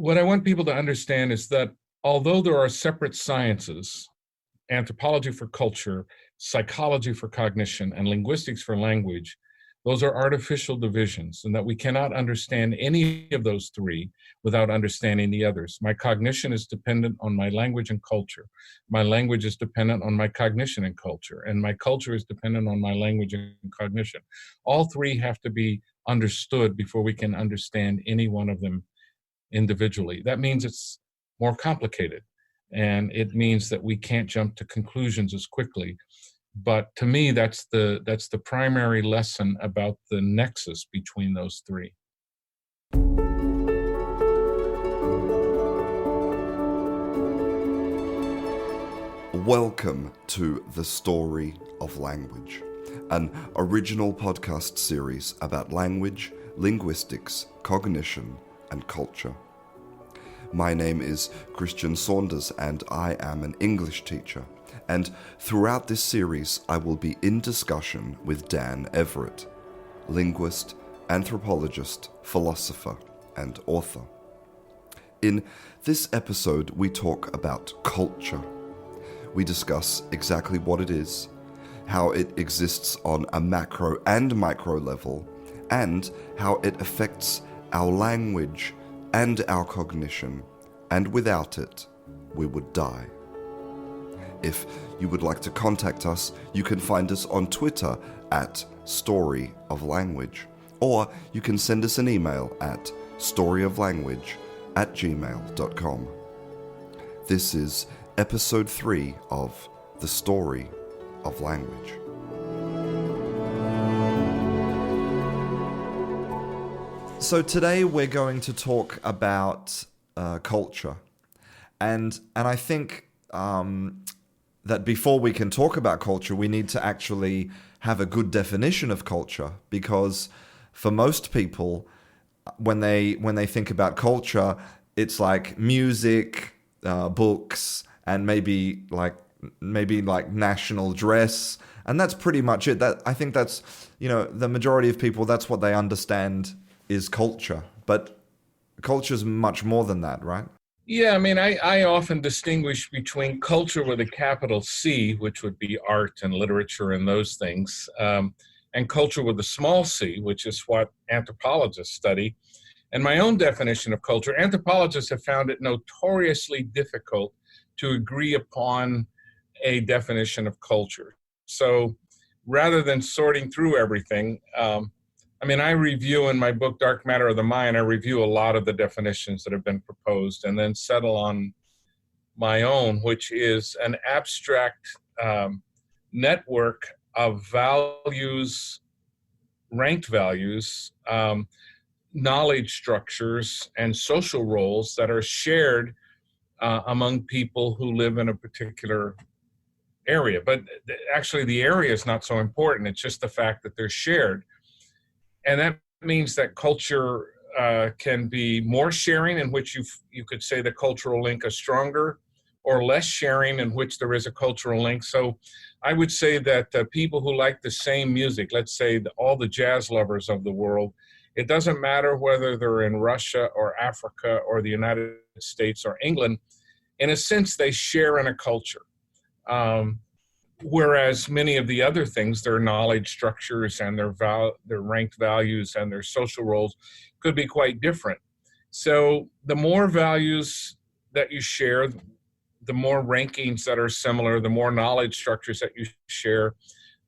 what I want people to understand is that although there are separate sciences, anthropology for culture, psychology for cognition, and linguistics for language, those are artificial divisions, and that we cannot understand any of those three without understanding the others. My cognition is dependent on my language and culture. My language is dependent on my cognition and culture, and my culture is dependent on my language and cognition. All three have to be understood before we can understand any one of them individually. That means it's more complicated, and it means that we can't jump to conclusions as quickly. But to me, that's the primary lesson about the nexus between those three. Welcome to The Story of Language, an original podcast series about language, linguistics, cognition, and culture. My name is Christian Saunders, and I am an English teacher. And throughout this series, I will be in discussion with Dan Everett, linguist, anthropologist, philosopher, and author. In this episode, we talk about culture. We discuss exactly what it is, how it exists on a macro and micro level, and how it affects our language and our cognition, and without it, we would die. If you would like to contact us, you can find us on Twitter at Story of Language, or you can send us an email at storyoflanguage@gmail.com. This is episode 3 of The Story of Language. So today we're going to talk about culture, and I think that before we can talk about culture, we need to actually have a good definition of culture, because for most people, when they think about culture, it's like music, books, and maybe like national dress, and that's pretty much it. That I think that's, the majority of people, that's what they understand is culture. But culture is much more than that, right? Yeah, I mean, I often distinguish between culture with a capital C, which would be art and literature and those things, and culture with a small c, which is what anthropologists study. And my own definition of culture, anthropologists have found it notoriously difficult to agree upon a definition of culture. So rather than sorting through everything, I review in my book, Dark Matter of the Mind, I review a lot of the definitions that have been proposed and then settle on my own, which is an abstract network of values, ranked values, knowledge structures, and social roles that are shared among people who live in a particular area. But actually, the area is not so important. It's just the fact that they're shared. And that means that culture can be more sharing, in which you could say the cultural link is stronger, or less sharing, in which there is a cultural link. So I would say that people who like the same music, let's say all the jazz lovers of the world, it doesn't matter whether they're in Russia or Africa or the United States or England, in a sense, they share in a culture. Whereas many of the other things, their knowledge structures and their ranked values and their social roles could be quite different. So the more values that you share, the more rankings that are similar, the more knowledge structures that you share,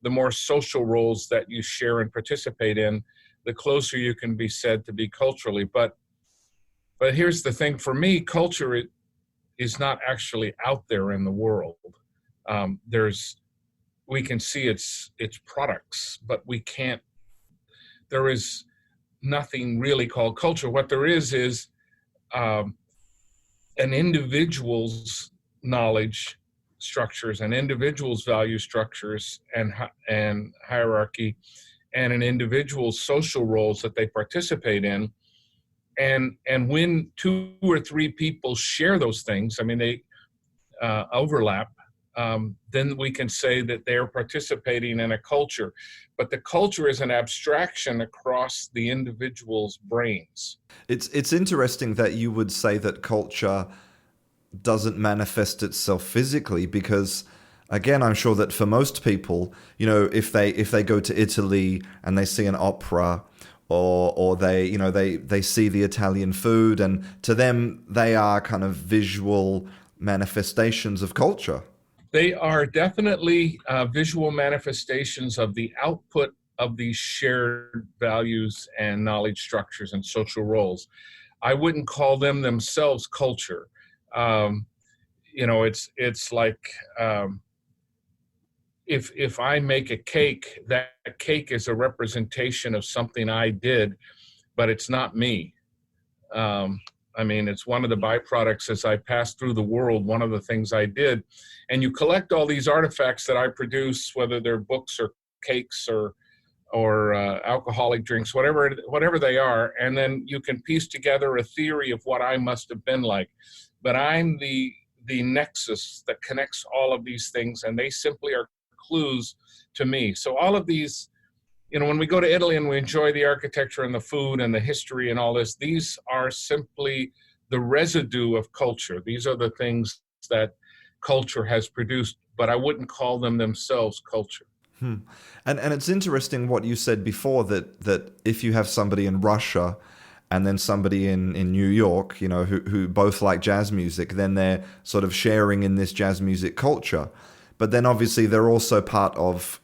the more social roles that you share and participate in, the closer you can be said to be culturally. But here's the thing, for me, culture is not actually out there in the world. We can see its products, but there is nothing really called culture. What there is an individual's knowledge structures, an individual's value structures and hierarchy, and an individual's social roles that they participate in. And when 2 or 3 people share those things, they overlap, then we can say that they're participating in a culture. But the culture is an abstraction across the individual's brains. It's interesting that you would say that culture doesn't manifest itself physically, because again, I'm sure that for most people, if they go to Italy and they see an opera, or they see the Italian food, and to them they are kind of visual manifestations of culture. They are definitely visual manifestations of the output of these shared values and knowledge structures and social roles. I wouldn't call them themselves culture. It's like if I make a cake, that cake is a representation of something I did, but it's not me. It's one of the byproducts as I pass through the world, one of the things I did. And you collect all these artifacts that I produce, whether they're books or cakes or alcoholic drinks, whatever they are, and then you can piece together a theory of what I must have been like. But I'm the nexus that connects all of these things, and they simply are clues to me. So all of these, when we go to Italy and we enjoy the architecture and the food and the history and all this, these are simply the residue of culture. These are the things that culture has produced, but I wouldn't call them themselves culture. And it's interesting what you said before, that if you have somebody in Russia and then somebody in New York, who both like jazz music, then they're sort of sharing in this jazz music culture. But then obviously they're also part of,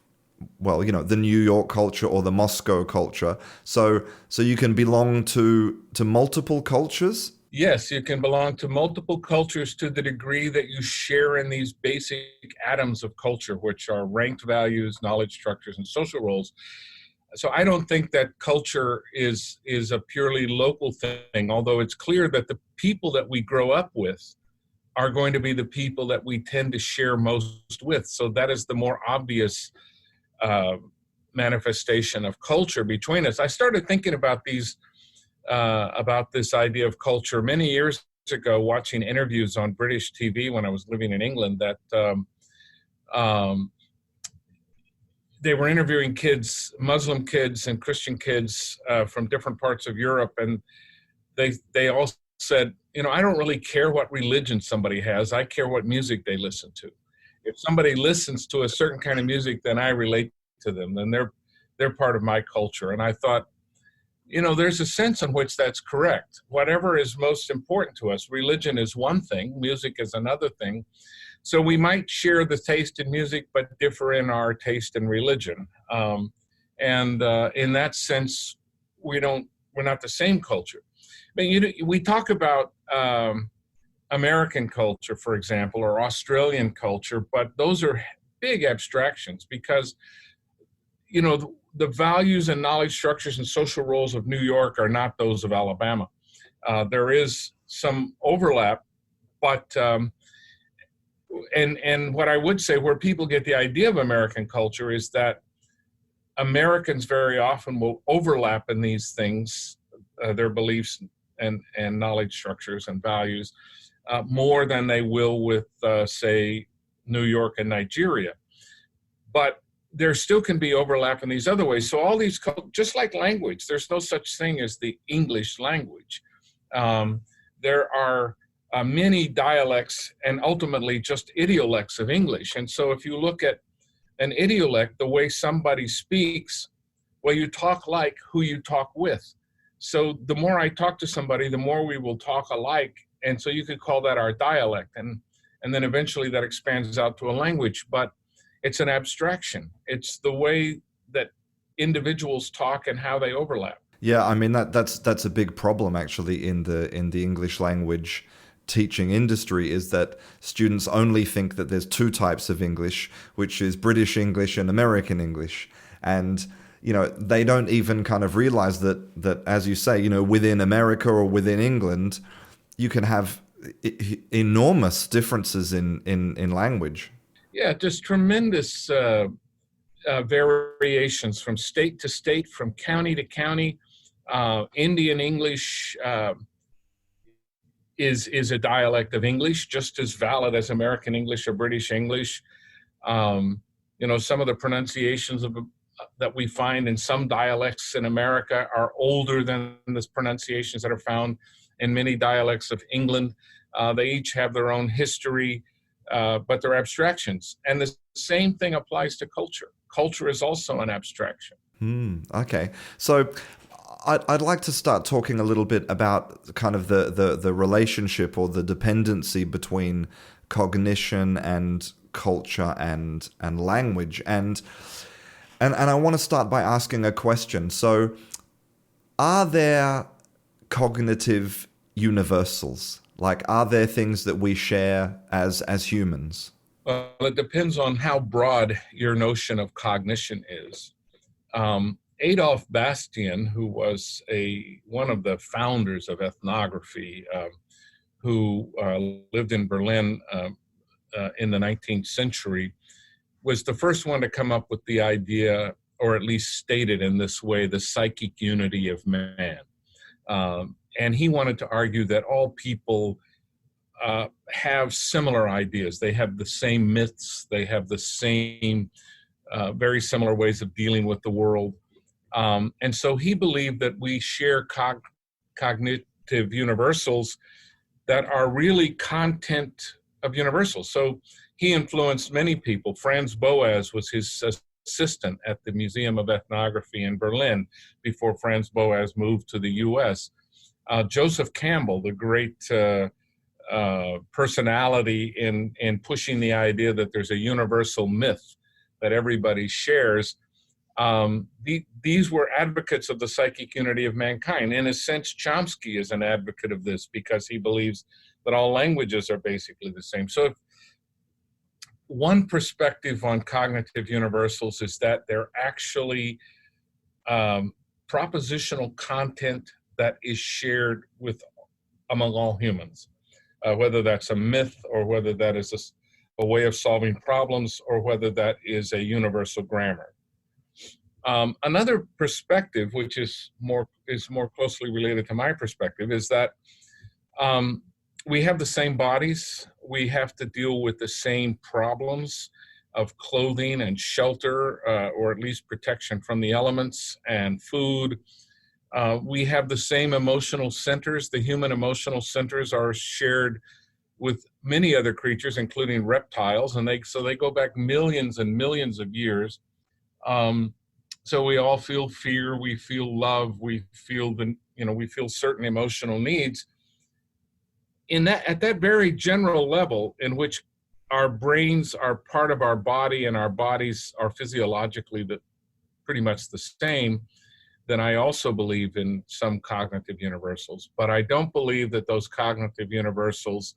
the New York culture or the Moscow culture. So you can belong to multiple cultures? Yes, you can belong to multiple cultures to the degree that you share in these basic atoms of culture, which are ranked values, knowledge structures, and social roles. So I don't think that culture is a purely local thing, although it's clear that the people that we grow up with are going to be the people that we tend to share most with. So that is the more obvious manifestation of culture between us. I started thinking about this idea of culture many years ago, watching interviews on British TV when I was living in England, that they were interviewing kids, Muslim kids and Christian kids from different parts of Europe, and they all said, I don't really care what religion somebody has. I care what music they listen to. If somebody listens to a certain kind of music, then I relate to them. Then they're part of my culture. And I thought, there's a sense in which that's correct. Whatever is most important to us, religion is one thing, music is another thing. So we might share the taste in music, but differ in our taste in religion. In that sense, we're not the same culture. We talk about American culture, for example, or Australian culture, but those are big abstractions because, the values and knowledge structures and social roles of New York are not those of Alabama. There is some overlap, but and what I would say, where people get the idea of American culture, is that Americans very often will overlap in these things, their beliefs and knowledge structures and values, more than they will with, say, New York and Nigeria. But there still can be overlap in these other ways. So all these, just like language, there's no such thing as the English language. There are many dialects and ultimately just idiolects of English. And so if you look at an idiolect, the way somebody speaks, well, you talk like who you talk with. So the more I talk to somebody, the more we will talk alike. And so you could call that our dialect. And then eventually that expands out to a language. But it's an abstraction. It's the way that individuals talk and how they overlap. Yeah, that's a big problem actually in the English language teaching industry, is that students only think that there's two types of English, which is British English and American English. And they don't even kind of realize that as you say, within America or within England, you can have enormous differences in language. Yeah, just tremendous variations from state to state, from county to county. Indian English, is a dialect of English, just as valid as American English or British English. Some of the pronunciations that we find in some dialects in America are older than the pronunciations that are found in many dialects of England. They each have their own history, but they're abstractions. And the same thing applies to culture. Culture is also an abstraction. Okay. So I'd like to start talking a little bit about kind of the relationship or the dependency between cognition and culture and language. And I want to start by asking a question. So are there cognitive universals? Like, are there things that we share as humans? Well, it depends on how broad your notion of cognition is. Adolf Bastian, who was one of the founders of ethnography, who lived in Berlin in the 19th century, was the first one to come up with the idea, or at least stated in this way, the psychic unity of man. And he wanted to argue that all people have similar ideas. They have the same myths. They have the same very similar ways of dealing with the world. And so he believed that we share cognitive universals that are really content of universals. So he influenced many people. Franz Boas was his assistant at the Museum of Ethnography in Berlin before Franz Boas moved to the US. Joseph Campbell, the great personality in pushing the idea that there's a universal myth that everybody shares. These were advocates of the psychic unity of mankind. In a sense, Chomsky is an advocate of this because he believes that all languages are basically the same. So one perspective on cognitive universals is that they're actually propositional content that is shared among all humans, whether that's a myth or whether that is a way of solving problems or whether that is a universal grammar. Another perspective, which is more closely related to my perspective, is that we have the same bodies. We have to deal with the same problems of clothing and shelter, or at least protection from the elements and food. We have the same emotional centers. The human emotional centers are shared with many other creatures, including reptiles, and they go back millions and millions of years. So we all feel fear, we feel love, we feel we feel certain emotional needs. At that very general level, in which our brains are part of our body and our bodies are physiologically pretty much the same, then I also believe in some cognitive universals. But I don't believe that those cognitive universals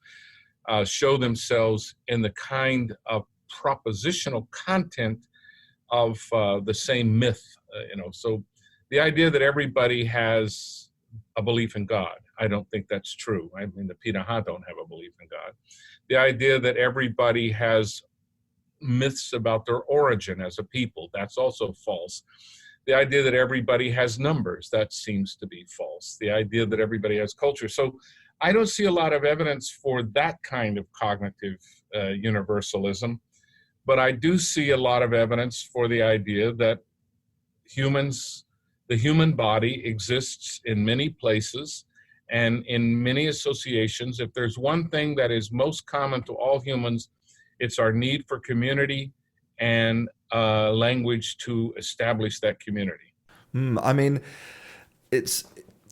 show themselves in the kind of propositional content of the same myth. So the idea that everybody has a belief in God, I don't think that's true. I mean, the Piraha don't have a belief in God. The idea that everybody has myths about their origin as a people, that's also false. The idea that everybody has numbers, that seems to be false. The idea that everybody has culture. So I don't see a lot of evidence for that kind of cognitive universalism, but I do see a lot of evidence for the idea that the human body exists in many places and in many associations. If there's one thing that is most common to all humans, it's our need for community and language to establish that community. I mean,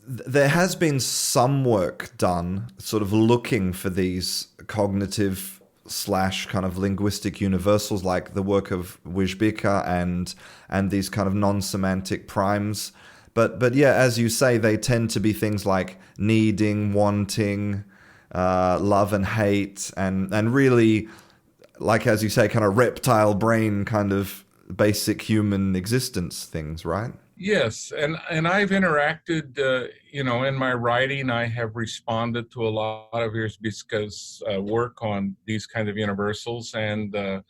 there has been some work done sort of looking for these cognitive / kind of linguistic universals, like the work of Wijbika and these kind of non-semantic primes. But yeah, as you say, they tend to be things like needing, wanting, love and hate, and really, like as you say, kind of reptile brain kind of basic human existence things, right? Yes, and I've interacted, in my writing, I have responded to a lot of Wijbika's work on these kind of universals, and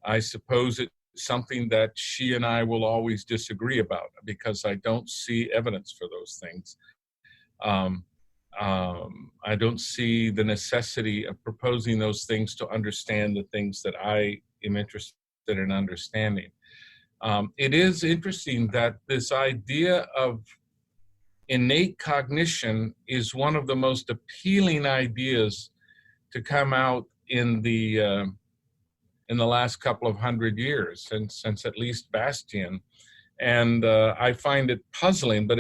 I suppose it's something that she and I will always disagree about because I don't see evidence for those things. I don't see the necessity of proposing those things to understand the things that I am interested in understanding. It is interesting that this idea of innate cognition is one of the most appealing ideas to come out in the last couple of 100 years, since at least Bastian. And I find it puzzling, but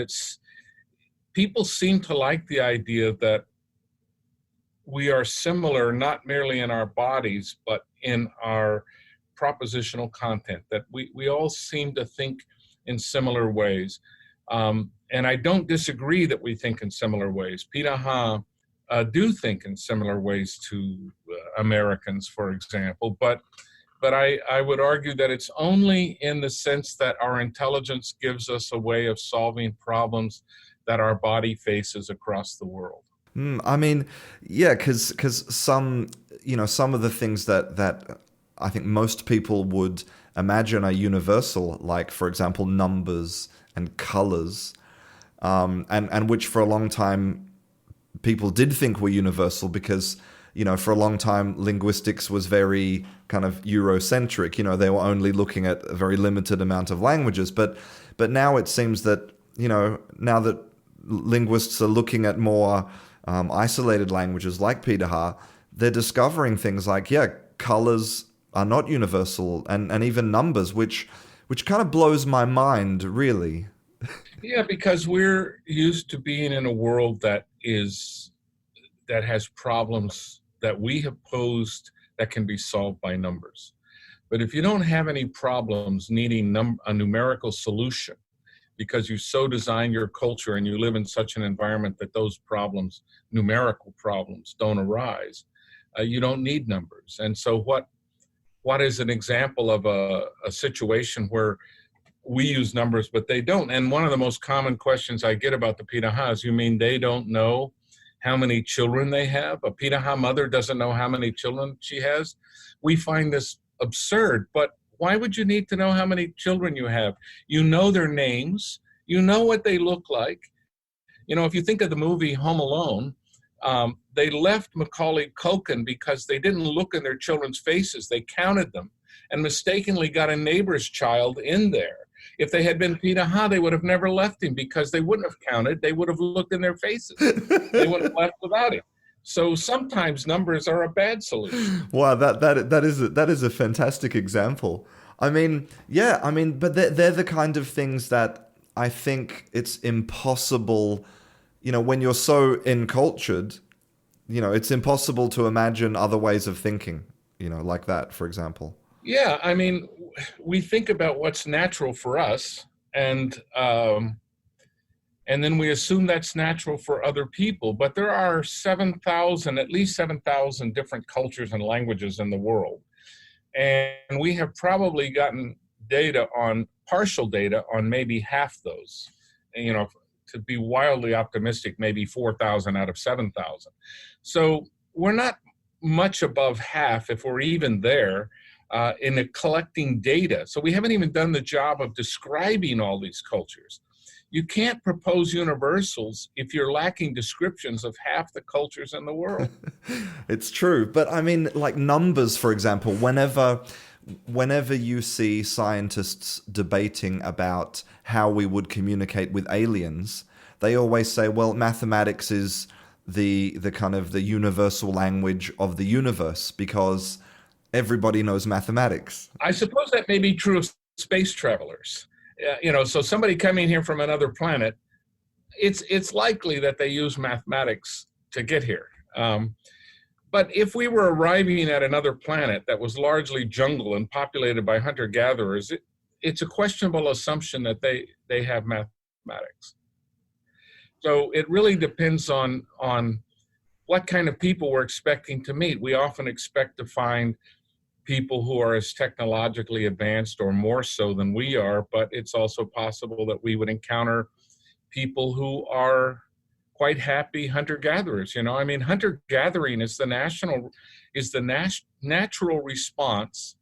people seem to like the idea that we are similar, not merely in our bodies, but in our propositional content, that we all seem to think in similar ways. And I don't disagree that we think in similar ways. Piraha do think in similar ways to Americans, for example, but I would argue that it's only in the sense that our intelligence gives us a way of solving problems that our body faces across the world. I mean, yeah, because some of the things that I think most people would imagine are universal, like, for example, numbers and colors, and which for a long time people did think were universal because, for a long time linguistics was very kind of Eurocentric. They were only looking at a very limited amount of languages. But now it seems that, now that linguists are looking at more isolated languages like Piraha, they're discovering things like, colors are not universal, and even numbers, which kind of blows my mind, really. Yeah, because we're used to being in a world that has problems that we have posed that can be solved by numbers. But if you don't have any problems needing a numerical solution, because you so design your culture and you live in such an environment that those problems, numerical problems, don't arise, you don't need numbers. And so what is an example of a situation where we use numbers, but they don't? And one of the most common questions I get about the Piraha is, you mean they don't know how many children they have? A Piraha mother doesn't know how many children she has? We find this absurd, but why would you need to know how many children you have? You know their names, you know what they look like. If you think of the movie Home Alone, they left Macaulay Culkin because they didn't look in their children's faces. They counted them and mistakenly got a neighbor's child in there. If they had been Piraha, they would have never left him because they wouldn't have counted. They would have looked in their faces. They would have left without him. So sometimes numbers are a bad solution. Wow, that is a fantastic example. I mean, but they're the kind of things that I think it's impossible, when you're so encultured, it's impossible to imagine other ways of thinking, like that, for example. Yeah, I mean, we think about what's natural for us, and then we assume that's natural for other people. But there are at least 7,000 different cultures and languages in the world. And we have probably gotten partial data on maybe half those, to be wildly optimistic, maybe 4,000 out of 7,000. So we're not much above half, if we're even there, in collecting data. So we haven't even done the job of describing all these cultures. You can't propose universals if you're lacking descriptions of half the cultures in the world. It's true. But I mean, like numbers, for example, whenever you see scientists debating about how we would communicate with aliens, they always say, well, mathematics is the kind of the universal language of the universe because everybody knows mathematics. I suppose that may be true of space travelers. So somebody coming here from another planet, it's likely that they use mathematics to get here. But if we were arriving at another planet that was largely jungle and populated by hunter-gatherers, it's a questionable assumption that they have mathematics. So it really depends on what kind of people we're expecting to meet. We often expect to find people who are as technologically advanced or more so than we are, but it's also possible that we would encounter people who are quite happy hunter-gatherers. I mean, hunter-gathering is the natural response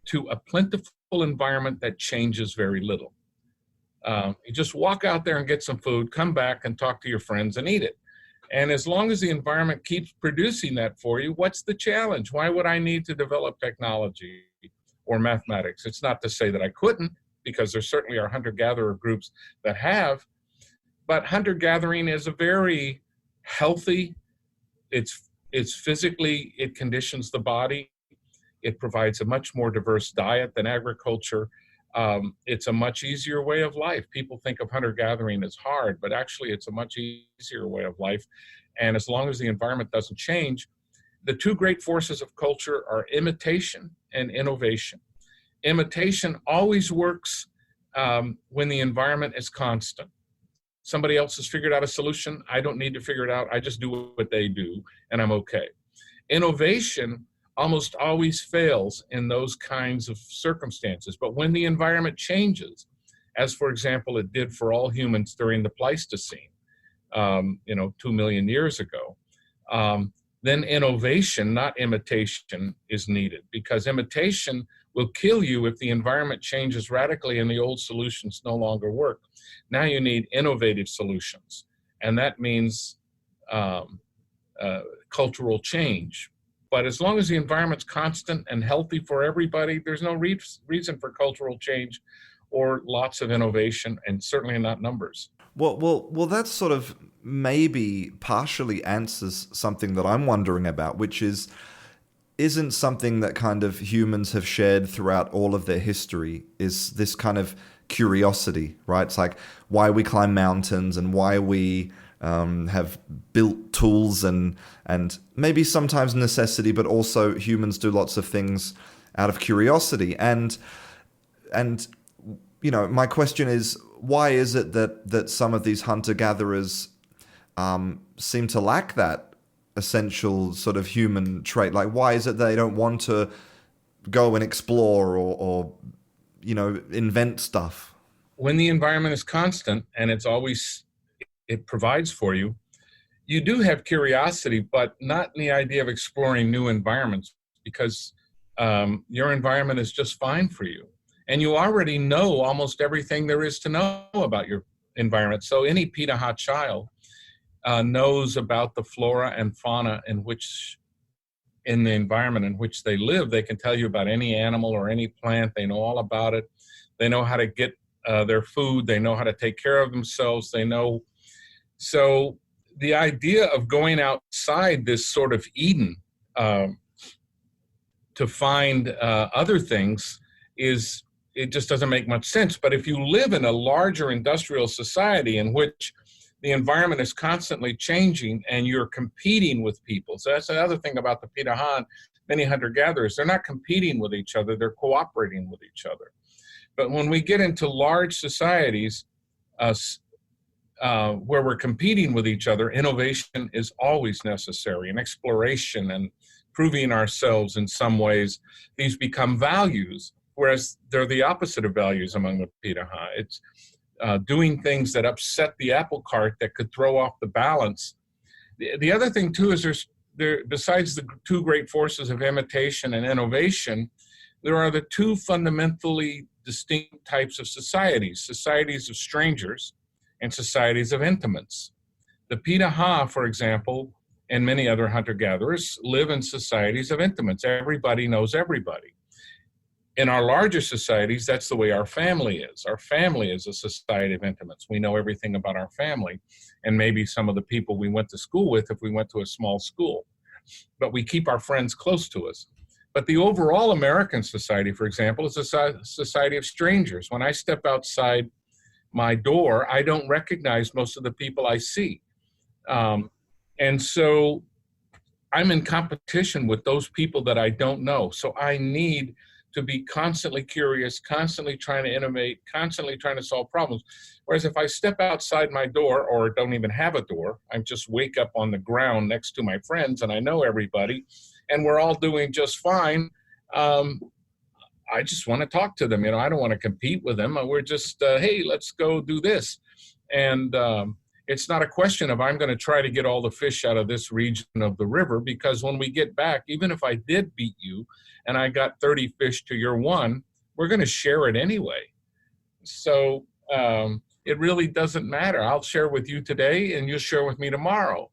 to a plentiful environment that changes very little. You just walk out there and get some food, come back and talk to your friends and eat it. And as long as the environment keeps producing that for you, what's the challenge? Why would I need to develop technology or mathematics? It's not to say that I couldn't, because there certainly are hunter-gatherer groups that have, but hunter-gathering is a very healthy, it's physically, it conditions the body. It provides a much more diverse diet than agriculture. It's a much easier way of life. People think of hunter-gathering as hard, but actually it's a much easier way of life. And as long as the environment doesn't change, the two great forces of culture are imitation and innovation. Imitation always works when the environment is constant. Somebody else has figured out a solution. I don't need to figure it out. I just do what they do, and I'm okay. Innovation almost always fails in those kinds of circumstances. But when the environment changes, as for example, it did for all humans during the Pleistocene, 2 million years ago, then innovation, not imitation, is needed, because imitation will kill you if the environment changes radically and the old solutions no longer work. Now you need innovative solutions, and that means cultural change. But as long as the environment's constant and healthy for everybody, there's no reason for cultural change or lots of innovation, and certainly not numbers. Well, that sort of maybe partially answers something that I'm wondering about, which isn't something that kind of humans have shared throughout all of their history, is this kind of curiosity, right? It's like why we climb mountains and why we have built tools and maybe sometimes necessity, but also humans do lots of things out of curiosity. And my question is, why is it that some of these hunter-gatherers seem to lack that essential sort of human trait? Like, why is it they don't want to go and explore or invent stuff? When the environment is constant and it provides for you, you do have curiosity, but not in the idea of exploring new environments, because your environment is just fine for you. And you already know almost everything there is to know about your environment. So any Pitaha child knows about the flora and fauna in the environment in which they live. They can tell you about any animal or any plant. They know all about it. They know how to get their food. They know how to take care of themselves. So the idea of going outside this sort of Eden to find other things it just doesn't make much sense. But if you live in a larger industrial society in which the environment is constantly changing and you're competing with people. So that's another thing about the Pitahan, many hunter-gatherers, they're not competing with each other, they're cooperating with each other. But when we get into large societies where we're competing with each other, innovation is always necessary, and exploration and proving ourselves in some ways. These become values, whereas they're the opposite of values among the Pitaha. It's doing things that upset the apple cart, that could throw off the balance. The other thing too is besides the two great forces of imitation and innovation, there are the two fundamentally distinct types of societies: societies of strangers and societies of intimates. The Pitaha, for example, and many other hunter-gatherers live in societies of intimates. Everybody knows everybody. In our larger societies, that's the way our family is. Our family is a society of intimates. We know everything about our family, and maybe some of the people we went to school with if we went to a small school. But we keep our friends close to us. But the overall American society, for example, is a society of strangers. When I step outside my door, I don't recognize most of the people I see. And so I'm in competition with those people that I don't know. So I need to be constantly curious, constantly trying to innovate, constantly trying to solve problems. Whereas if I step outside my door, or don't even have a door, I just wake up on the ground next to my friends and I know everybody and we're all doing just fine, I just want to talk to them. I don't want to compete with them. We're just, hey, let's go do this. And it's not a question of I'm going to try to get all the fish out of this region of the river, because when we get back, even if I did beat you and I got 30 fish to your one, we're going to share it anyway. So it really doesn't matter. I'll share with you today and you'll share with me tomorrow.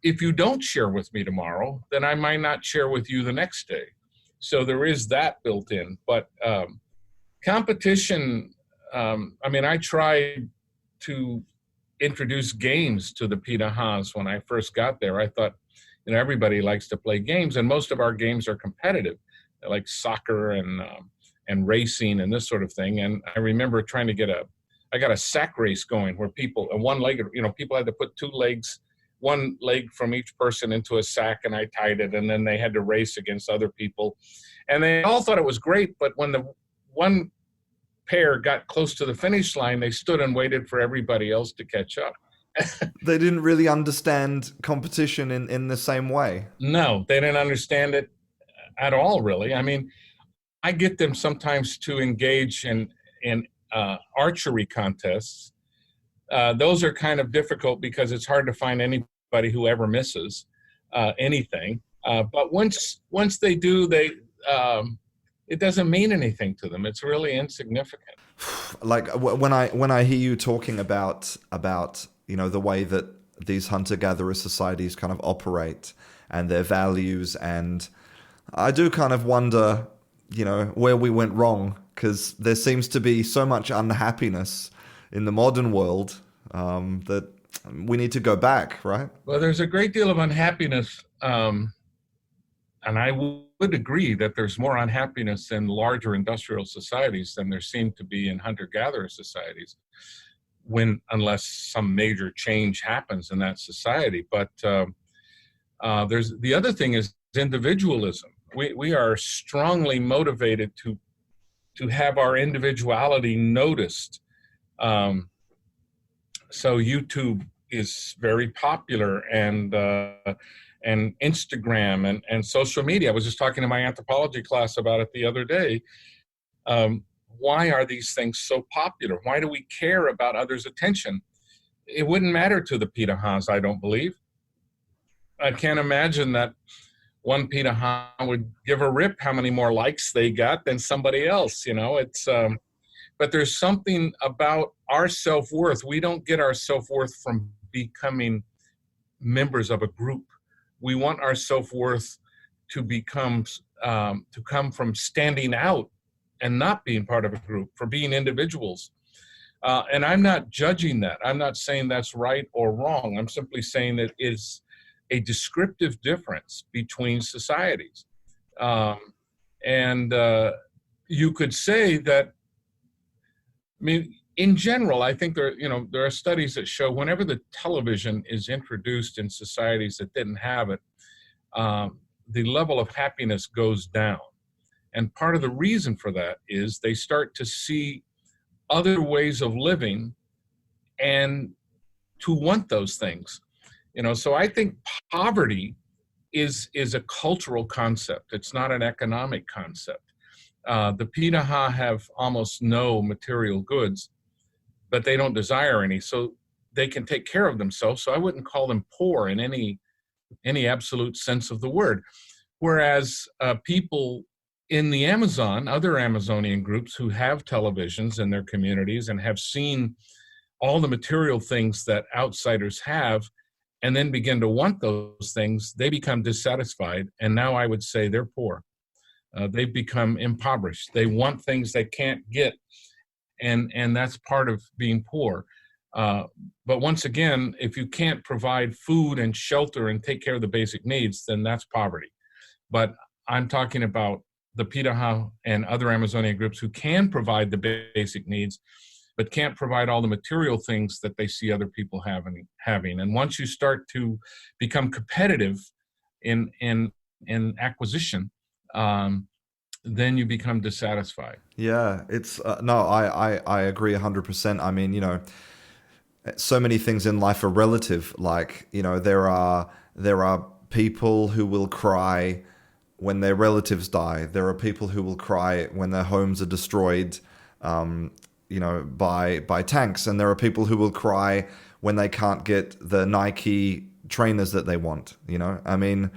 if you don't share with me tomorrow, then I might not share with you the next day. So there is that built in. But competition, I mean, I tried to introduce games to the Pitahans when I first got there. I thought, you know, everybody likes to play games, and most of our games are competitive, like soccer and racing and this sort of thing. And I remember trying to I got a sack race going where people, people had to put one leg from each person into a sack, and I tied it, and then they had to race against other people. And they all thought it was great, but when the one pair got close to the finish line, they stood and waited for everybody else to catch up. They didn't really understand competition in the same way. No, they didn't understand it at all, really. I mean, I get them sometimes to engage in archery contests. Those are kind of difficult because it's hard to find anybody who ever misses anything. But once they do, it doesn't mean anything to them. It's really insignificant. Like when I hear you talking about the way that these hunter-gatherer societies kind of operate and their values, and I do kind of wonder, where we went wrong, because there seems to be so much unhappiness in the modern world that we need to go back, right? Well, there's a great deal of unhappiness, and I would agree that there's more unhappiness in larger industrial societies than there seemed to be in hunter-gatherer societies, unless some major change happens in that society. But there's the other thing is individualism. We are strongly motivated to have our individuality noticed. So YouTube is very popular, and Instagram and social media. I was just talking to my anthropology class about it the other day. Why are these things so popular? Why do we care about others' attention? It wouldn't matter to the Pitahans, I don't believe. I can't imagine that one Pitahan would give a rip how many more likes they got than somebody else. But there's something about our self-worth. We don't get our self-worth from becoming members of a group. We want our self-worth to come from standing out and not being part of a group, for being individuals. And I'm not judging that. I'm not saying that's right or wrong. I'm simply saying that it's a descriptive difference between societies. And you could say that, I mean, in general, I think there are studies that show whenever the television is introduced in societies that didn't have it, the level of happiness goes down. And part of the reason for that is they start to see other ways of living and to want those things. So I think poverty is a cultural concept. It's not an economic concept. The Pitaha have almost no material goods, but they don't desire any, so they can take care of themselves. So I wouldn't call them poor in any absolute sense of the word. Whereas people in the Amazon, other Amazonian groups who have televisions in their communities and have seen all the material things that outsiders have, and then begin to want those things, they become dissatisfied. And now I would say they're poor. They've become impoverished. They want things they can't get. And that's part of being poor. But once again, if you can't provide food and shelter and take care of the basic needs, then that's poverty. But I'm talking about the Pitaha and other Amazonian groups who can provide the basic needs, but can't provide all the material things that they see other people having. And once you start to become competitive in acquisition, then you become dissatisfied. Yeah, it's I agree 100%. I mean, so many things in life are relative. Like, there are people who will cry when their relatives die. There are people who will cry when their homes are destroyed, by tanks. And there are people who will cry when they can't get the Nike trainers that they want. I mean,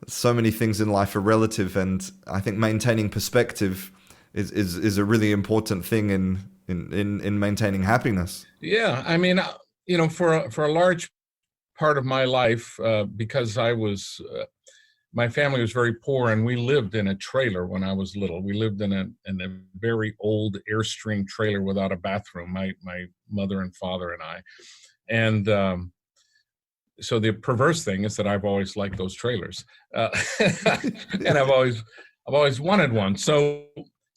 so many things in life are relative, and I think maintaining perspective is a really important thing in maintaining happiness. Yeah, I mean, for a large part of my life because my family was very poor, and we lived in a trailer when I was little. We lived in a very old Airstream trailer without a bathroom, my mother and father and I. And so the perverse thing is that I've always liked those trailers. And I've always wanted one. So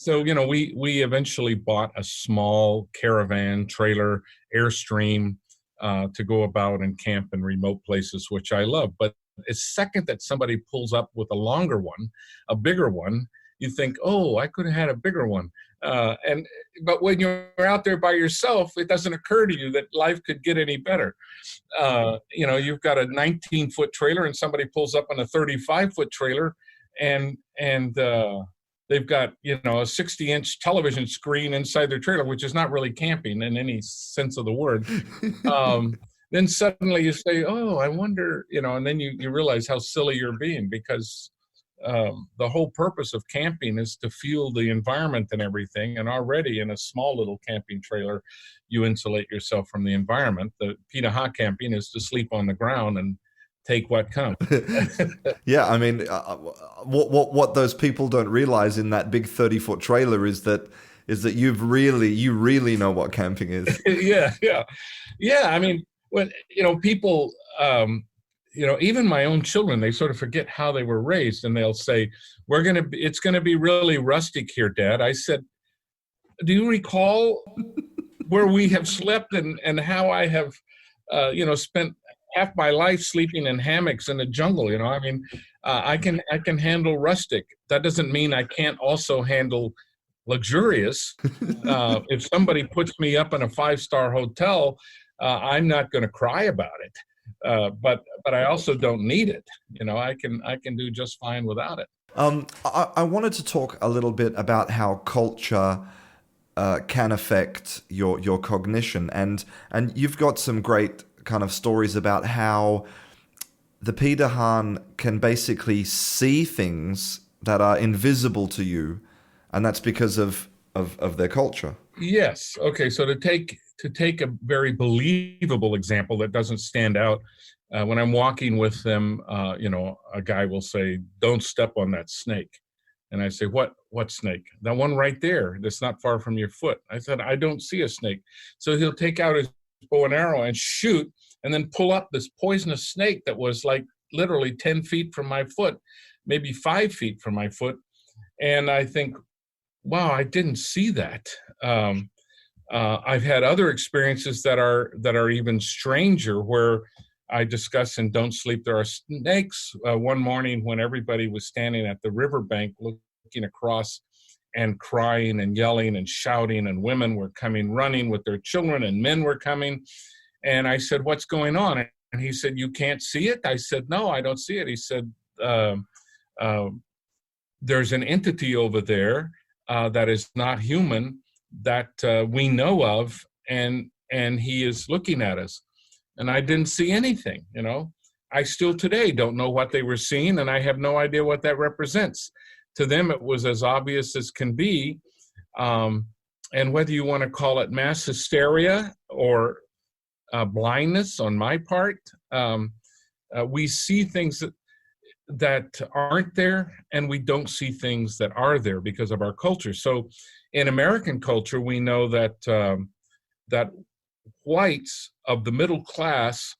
we eventually bought a small caravan trailer, Airstream, to go about and camp in remote places, which I love. But the second that somebody pulls up with a longer one, a bigger one, you think, oh, I could have had a bigger one. But when you're out there by yourself, it doesn't occur to you that life could get any better. You've got a 19-foot trailer and somebody pulls up on a 35-foot trailer, and they've got, a 60-inch television screen inside their trailer, which is not really camping in any sense of the word. Then suddenly you say, oh, I wonder, and then you realize how silly you're being, because the whole purpose of camping is to feel the environment and everything. And already in a small little camping trailer, you insulate yourself from the environment. The Pinaha camping is to sleep on the ground and take what comes. Yeah, I mean, what those people don't realize in that big 30-foot trailer is that you really know what camping is. Yeah. I mean, when people, even my own children, they sort of forget how they were raised, and they'll say, it's gonna be really rustic here, Dad. I said, do you recall where we have slept and how I have, spent half my life sleeping in hammocks in the jungle? I mean, I can handle rustic. That doesn't mean I can't also handle luxurious. If somebody puts me up in a 5-star hotel, I'm not going to cry about it. But I also don't need it. I can do just fine without it. I wanted to talk a little bit about how culture can affect your cognition, and you've got some great kind of stories about how the Pitahan can basically see things that are invisible to you, and that's because of their culture. Yes. Okay. So to take a very believable example that doesn't stand out, when I'm walking with them, a guy will say, "Don't step on that snake," and I say, "What snake?" "That one right there. That's not far from your foot." I said, "I don't see a snake." So he'll take out his bow and arrow and shoot, and then pull up this poisonous snake that was like literally 10 feet from my foot, maybe 5 feet from my foot. And I think, wow, I didn't see that. I've had other experiences that are even stranger, where I discuss in Don't Sleep, There Are Snakes. One morning when everybody was standing at the riverbank looking across and crying and yelling and shouting, and women were coming running with their children, and men were coming. And I said, "What's going on?" And he said, "You can't see it?" I said, "No, I don't see it." He said, "There's an entity over there that is not human, that we know of, and he is looking at us." And I didn't see anything. I still today don't know what they were seeing, and I have no idea what that represents. To them, it was as obvious as can be. And whether you want to call it mass hysteria or blindness on my part, we see things that aren't there, and we don't see things that are there because of our culture. So in American culture, we know that that whites of the middle class,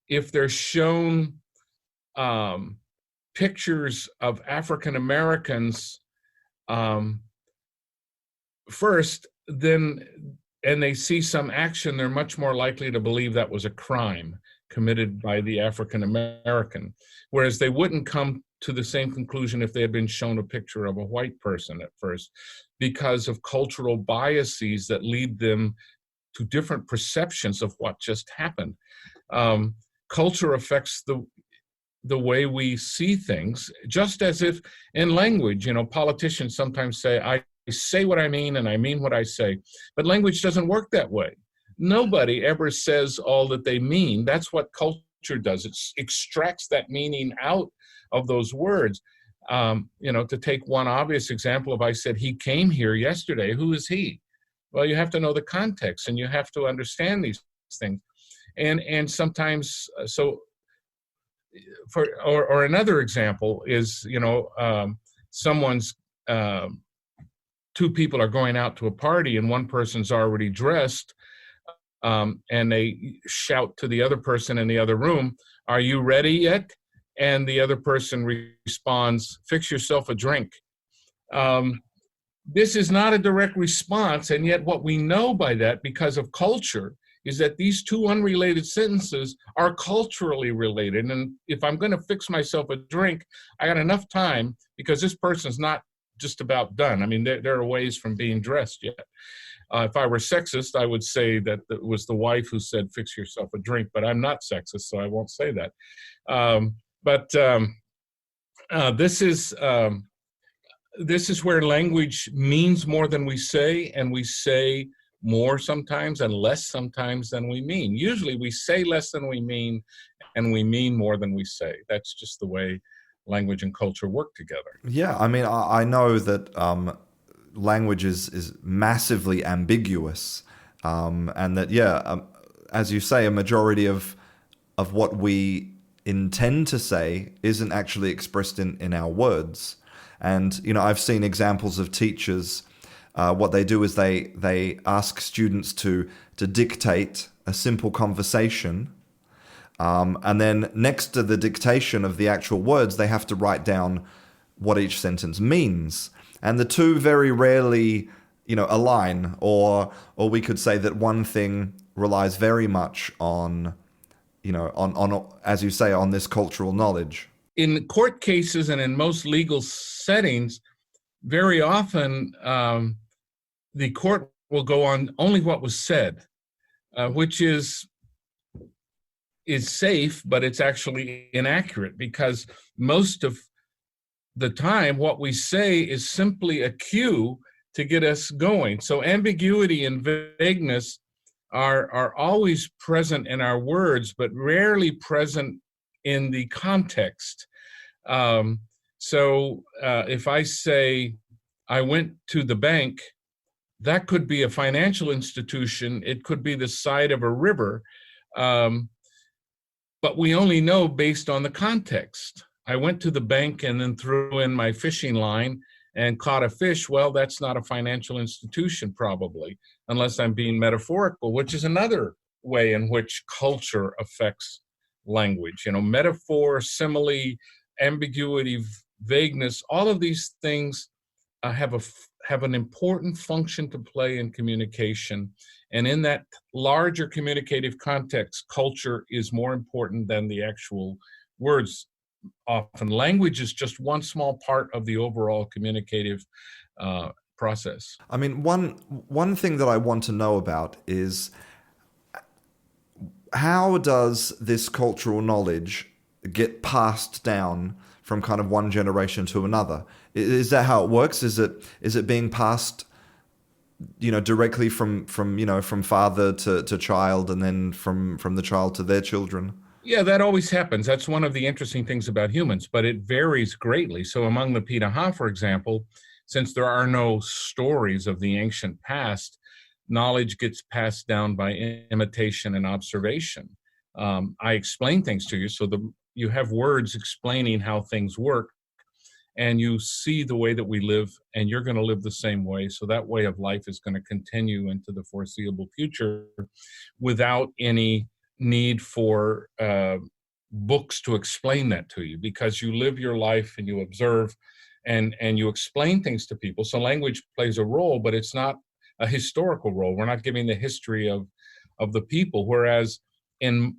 if they're shown pictures of African Americans first, and they see some action, they're much more likely to believe that was a crime committed by the African American, whereas they wouldn't come to the same conclusion if they had been shown a picture of a white person at first, because of cultural biases that lead them to different perceptions of what just happened. Culture affects the way we see things, just as if in language, politicians sometimes say, "I say what I mean and I mean what I say," but language doesn't work that way. Nobody ever says all that they mean. That's what culture does. It extracts that meaning out of those words. To take one obvious example, if I said, "He came here yesterday," who is he? Well, you have to know the context, and you have to understand these things. and sometimes or another example is, someone's two people are going out to a party and one person's already dressed, and they shout to the other person in the other room, "Are you ready yet?" And the other person responds, "Fix yourself a drink." This is not a direct response, and yet what we know by that, because of culture, is that these two unrelated sentences are culturally related. And if I'm going to fix myself a drink, I got enough time, because this person's not just about done. I mean, there are ways from being dressed yet. If I were sexist, I would say that it was the wife who said, "Fix yourself a drink," but I'm not sexist, so I won't say that. This is where language means more than we say, and we say more sometimes and less sometimes than we mean. Usually we say less than we mean, and we mean more than we say. That's just the way language and culture work together. Yeah, I mean, I know that language is massively ambiguous, and that, as you say, a majority of what we intend to say isn't actually expressed in our words. And, I've seen examples of teachers, what they do is they ask students to dictate a simple conversation, and then next to the dictation of the actual words, they have to write down what each sentence means. And the two very rarely, align, or we could say that one thing relies very much on, on, as you say, on this cultural knowledge. In court cases and in most legal settings, very often the court will go on only what was said, which is safe, but it's actually inaccurate, because most of the time what we say is simply a cue to get us going. So ambiguity and vagueness are always present in our words, but rarely present in the context. If I say, "I went to the bank," that could be a financial institution. It could be the side of a river. But we only know based on the context. I went to the bank and then threw in my fishing line and caught a fish. Well, that's not a financial institution, probably, unless I'm being metaphorical, which is another way in which culture affects language. Metaphor, simile, ambiguity, vagueness, all of these things have an important function to play in communication. And in that larger communicative context, culture is more important than the actual words. Often language is just one small part of the overall communicative process. I mean, one thing that I want to know about is, how does this cultural knowledge get passed down from kind of one generation to another? Is that how it works? Is it being passed, directly from father to child, and then from the child to their children? Yeah, that always happens. That's one of the interesting things about humans, but it varies greatly. So among the Piraha, for example, since there are no stories of the ancient past, knowledge gets passed down by imitation and observation. I explain things to you, so you have words explaining how things work, and you see the way that we live, and you're going to live the same way. So that way of life is going to continue into the foreseeable future without any need for books to explain that to you, because you live your life and you observe and you explain things to people. So language plays a role, but it's not a historical role. We're not giving the history of the people, whereas in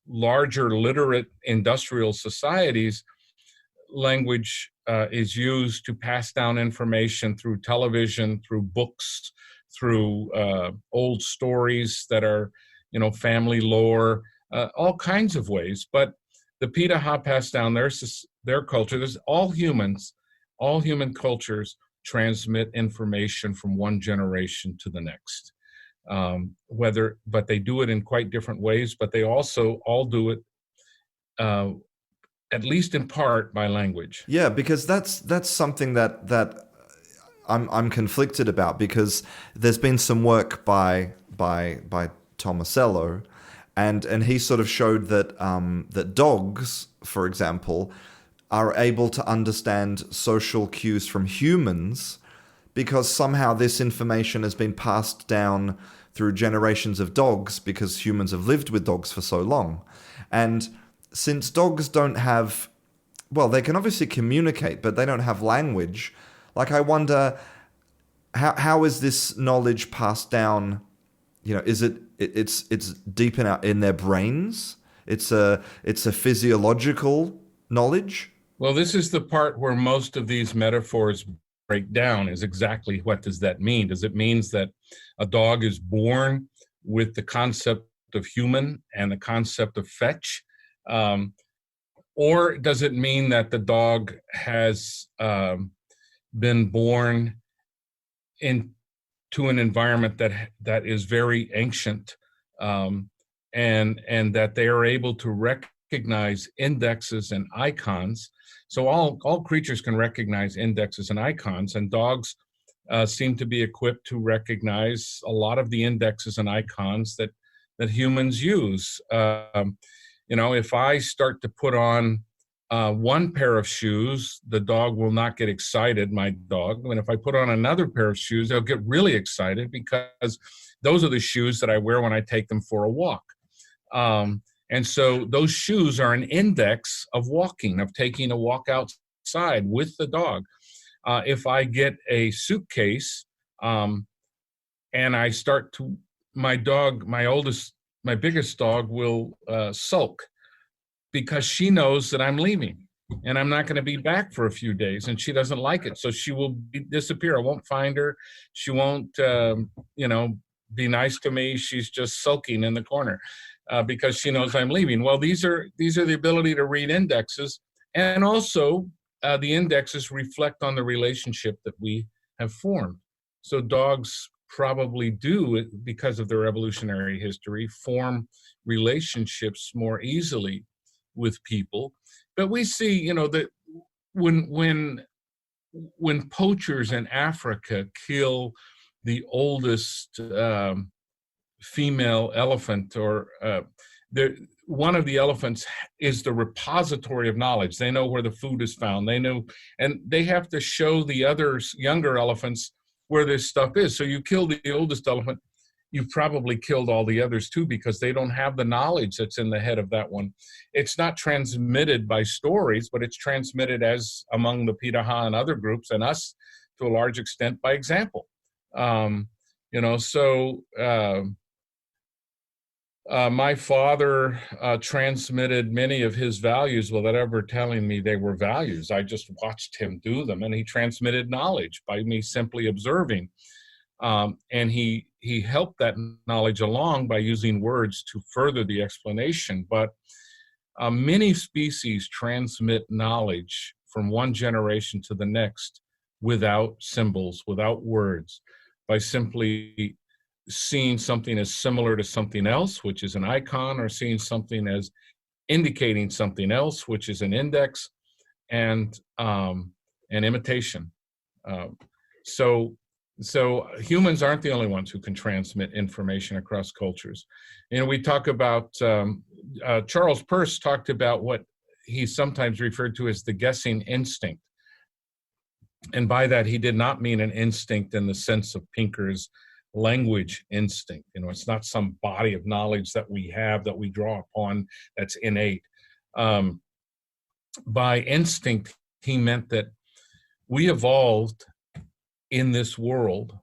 larger literate industrial societies, language is used to pass down information through television, through books, through old stories that are, family lore, all kinds of ways. But the Piraha pass down their culture. There's all human cultures transmit information from one generation to the next. But they do it in quite different ways, but they also all do it at least in part by language. Yeah, because that's something that I'm conflicted about, because there's been some work by Tomasello, And he sort of showed that that dogs, for example, are able to understand social cues from humans because somehow this information has been passed down through generations of dogs because humans have lived with dogs for so long. And since dogs don't have, well, they can obviously communicate, but they don't have language. Like, I wonder, how is this knowledge passed down? You know, is it's deep in their brains? It's a physiological knowledge. Well, this is the part where most of these metaphors break down, is exactly what does that mean? Does it mean that a dog is born with the concept of human and the concept of fetch? Or does it mean that the dog has been born into an environment that is very ancient, and that they are able to recognize indexes and icons? So all creatures can recognize indexes and icons, and dogs seem to be equipped to recognize a lot of the indexes and icons that humans use. If I start to put on one pair of shoes, the dog will not get excited, my dog. And if I put on another pair of shoes, they'll get really excited because those are the shoes that I wear when I take them for a walk. And so those shoes are an index of walking, of taking a walk outside with the dog. If I get a suitcase and I start to, my biggest dog will sulk because she knows that I'm leaving and I'm not going to be back for a few days, and she doesn't like it. So she will disappear. I won't find her. She won't, be nice to me. She's just sulking in the corner because she knows I'm leaving. Well, these are the ability to read indexes, and also the indexes reflect on the relationship that we have formed. So dogs probably do, because of their evolutionary history, form relationships more easily with people. But we see, that when poachers in Africa kill the oldest female elephant, or one of the elephants is the repository of knowledge. They know where the food is found. They know, and they have to show the other younger elephants where this stuff is. So you kill the oldest elephant, you've probably killed all the others too, because they don't have the knowledge that's in the head of that one. It's not transmitted by stories, but it's transmitted, as among the Piraha and other groups, and us to a large extent, by example. My father transmitted many of his values without ever telling me they were values. I just watched him do them, and he transmitted knowledge by me simply observing. And he helped that knowledge along by using words to further the explanation. But many species transmit knowledge from one generation to the next without symbols, without words, by simply seeing something as similar to something else, which is an icon, or seeing something as indicating something else, which is an index, and an imitation. So humans aren't the only ones who can transmit information across cultures. We talk about, Charles Peirce talked about what he sometimes referred to as the guessing instinct. And by that, he did not mean an instinct in the sense of Pinker's language instinct. It's not some body of knowledge that we have, that we draw upon, that's innate. By instinct, he meant that we evolved in this world,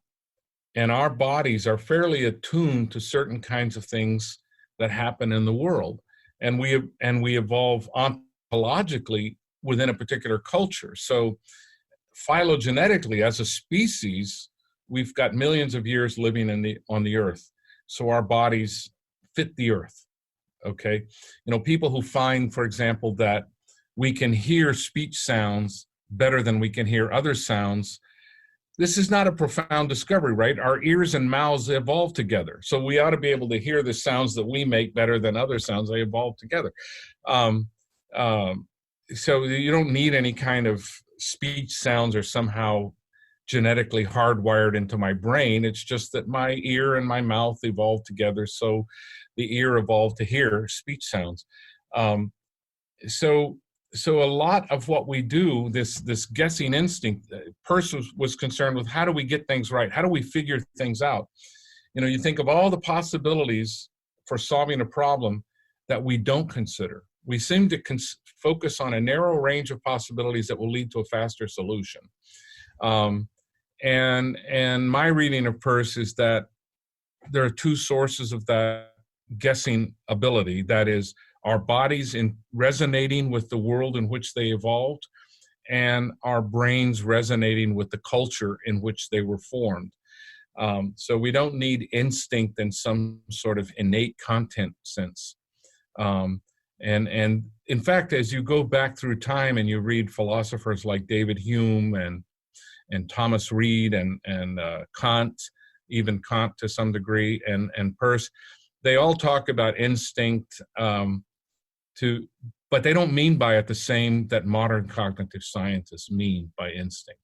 and our bodies are fairly attuned to certain kinds of things that happen in the world, and we evolve ontologically within a particular culture. So phylogenetically, as a species, we've got millions of years living on the earth, so our bodies fit the earth. Okay, people who find, for example, that we can hear speech sounds better than we can hear other sounds. This is not a profound discovery, right? Our ears and mouths evolved together. So we ought to be able to hear the sounds that we make better than other sounds. They evolved together. So you don't need any kind of speech sounds or somehow genetically hardwired into my brain. It's just that my ear and my mouth evolved together, so the ear evolved to hear speech sounds. Um, so so a lot of what we do, this guessing instinct, Peirce was concerned with, how do we get things right? How do we figure things out? You know, you think of all the possibilities for solving a problem that we don't consider. We seem to focus on a narrow range of possibilities that will lead to a faster solution. And my reading of Peirce is that there are two sources of that guessing ability. That is, our bodies in resonating with the world in which they evolved, and our brains resonating with the culture in which they were formed. So we don't need instinct in some sort of innate content sense. And in fact, as you go back through time and you read philosophers like David Hume and Thomas Reid and Kant, even Kant to some degree, and Peirce, they all talk about instinct, but they don't mean by it the same that modern cognitive scientists mean by instinct.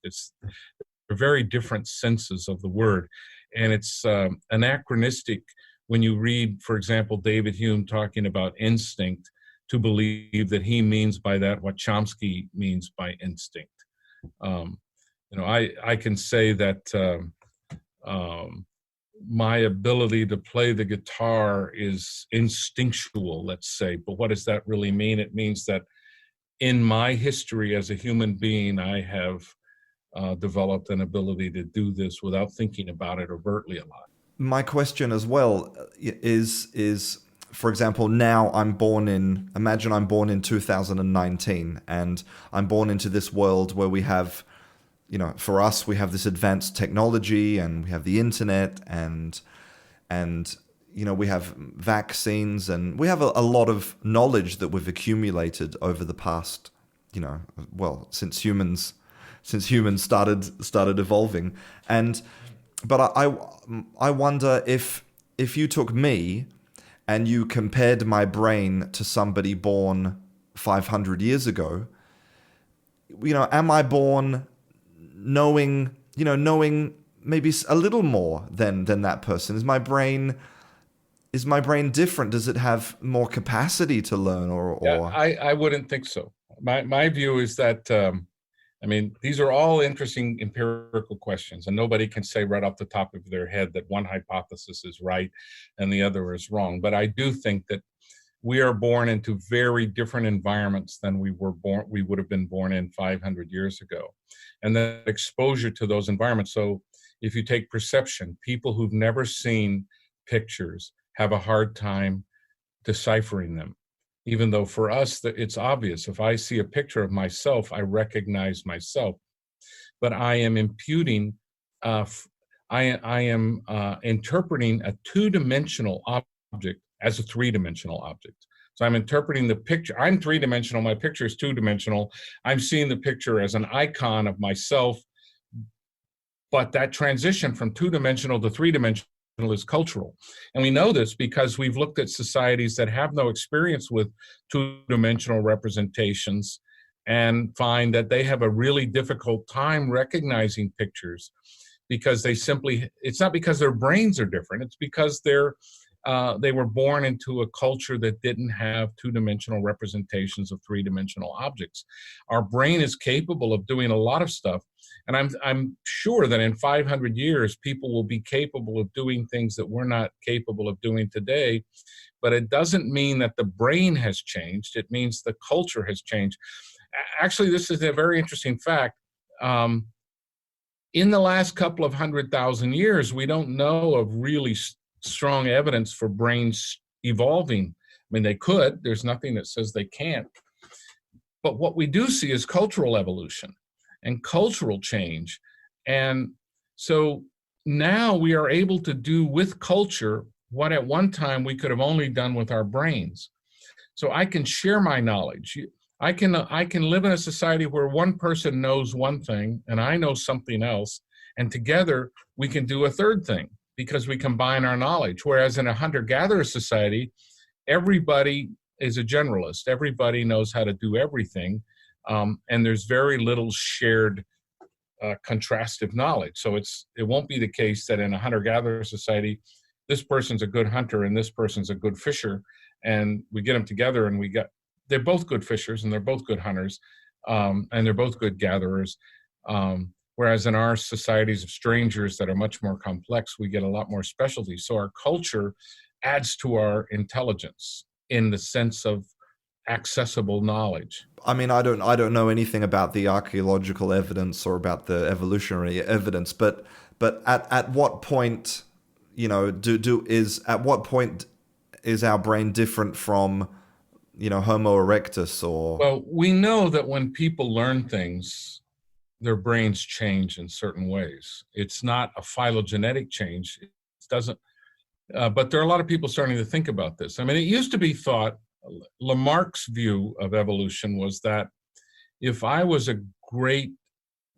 They're very different senses of the word, and it's anachronistic when you read, for example, David Hume talking about instinct, to believe that he means by that what Chomsky means by instinct. I can say that my ability to play the guitar is instinctual, let's say, but what does that really mean? It means that in my history as a human being, I have developed an ability to do this without thinking about it overtly a lot. My question as well is, for example, now imagine I'm born in 2019, and I'm born into this world where we have, for us, we have this advanced technology, and we have the internet, and we have vaccines, and we have a lot of knowledge that we've accumulated over the past, since humans started evolving. But I wonder if you took me and you compared my brain to somebody born 500 years ago, am I born knowing maybe a little more than that person? Is my brain different? Does it have more capacity to learn or? Yeah, I wouldn't think so. My view is that, these are all interesting empirical questions, and nobody can say right off the top of their head that one hypothesis is right and the other is wrong. But I do think that we are born into very different environments than we would have been born in 500 years ago. And the exposure to those environments. So if you take perception, people who've never seen pictures have a hard time deciphering them. Even though for us, it's obvious. If I see a picture of myself, I recognize myself. But I am imputing, I am interpreting a two-dimensional object as a three-dimensional object. So I'm interpreting the picture. I'm three-dimensional. My picture is two-dimensional. I'm seeing the picture as an icon of myself. But that transition from two-dimensional to three-dimensional is cultural. And we know this because we've looked at societies that have no experience with two-dimensional representations and find that they have a really difficult time recognizing pictures, because it's not because their brains are different, it's because they were born into a culture that didn't have two-dimensional representations of three-dimensional objects. Our brain is capable of doing a lot of stuff, and I'm sure that in 500 years, people will be capable of doing things that we're not capable of doing today. But it doesn't mean that the brain has changed. It means the culture has changed. Actually, this is a very interesting fact. In the last couple of 100,000 years, we don't know of really strong evidence for brains evolving. They could. There's nothing that says they can't. But what we do see is cultural evolution and cultural change. And so now we are able to do with culture what at one time we could have only done with our brains. So I can share my knowledge. I can live in a society where one person knows one thing and I know something else, and together we can do a third thing because we combine our knowledge. Whereas in a hunter-gatherer society, everybody is a generalist. Everybody knows how to do everything, and there's very little shared contrastive knowledge. So it won't be the case that in a hunter-gatherer society, this person's a good hunter and this person's a good fisher, and we get them together and they're both good fishers and they're both good hunters, and they're both good gatherers. Whereas in our societies of strangers that are much more complex, we get a lot more specialties. So our culture adds to our intelligence in the sense of accessible knowledge. I mean, I don't know anything about the archaeological evidence or about the evolutionary evidence, but at what point, at what point is our brain different from, Homo erectus or? Well, we know that when people learn things, their brains change in certain ways. It's not a phylogenetic change. It doesn't, but there are a lot of people starting to think about this. I mean, it used to be thought, Lamarck's view of evolution was that if I was a great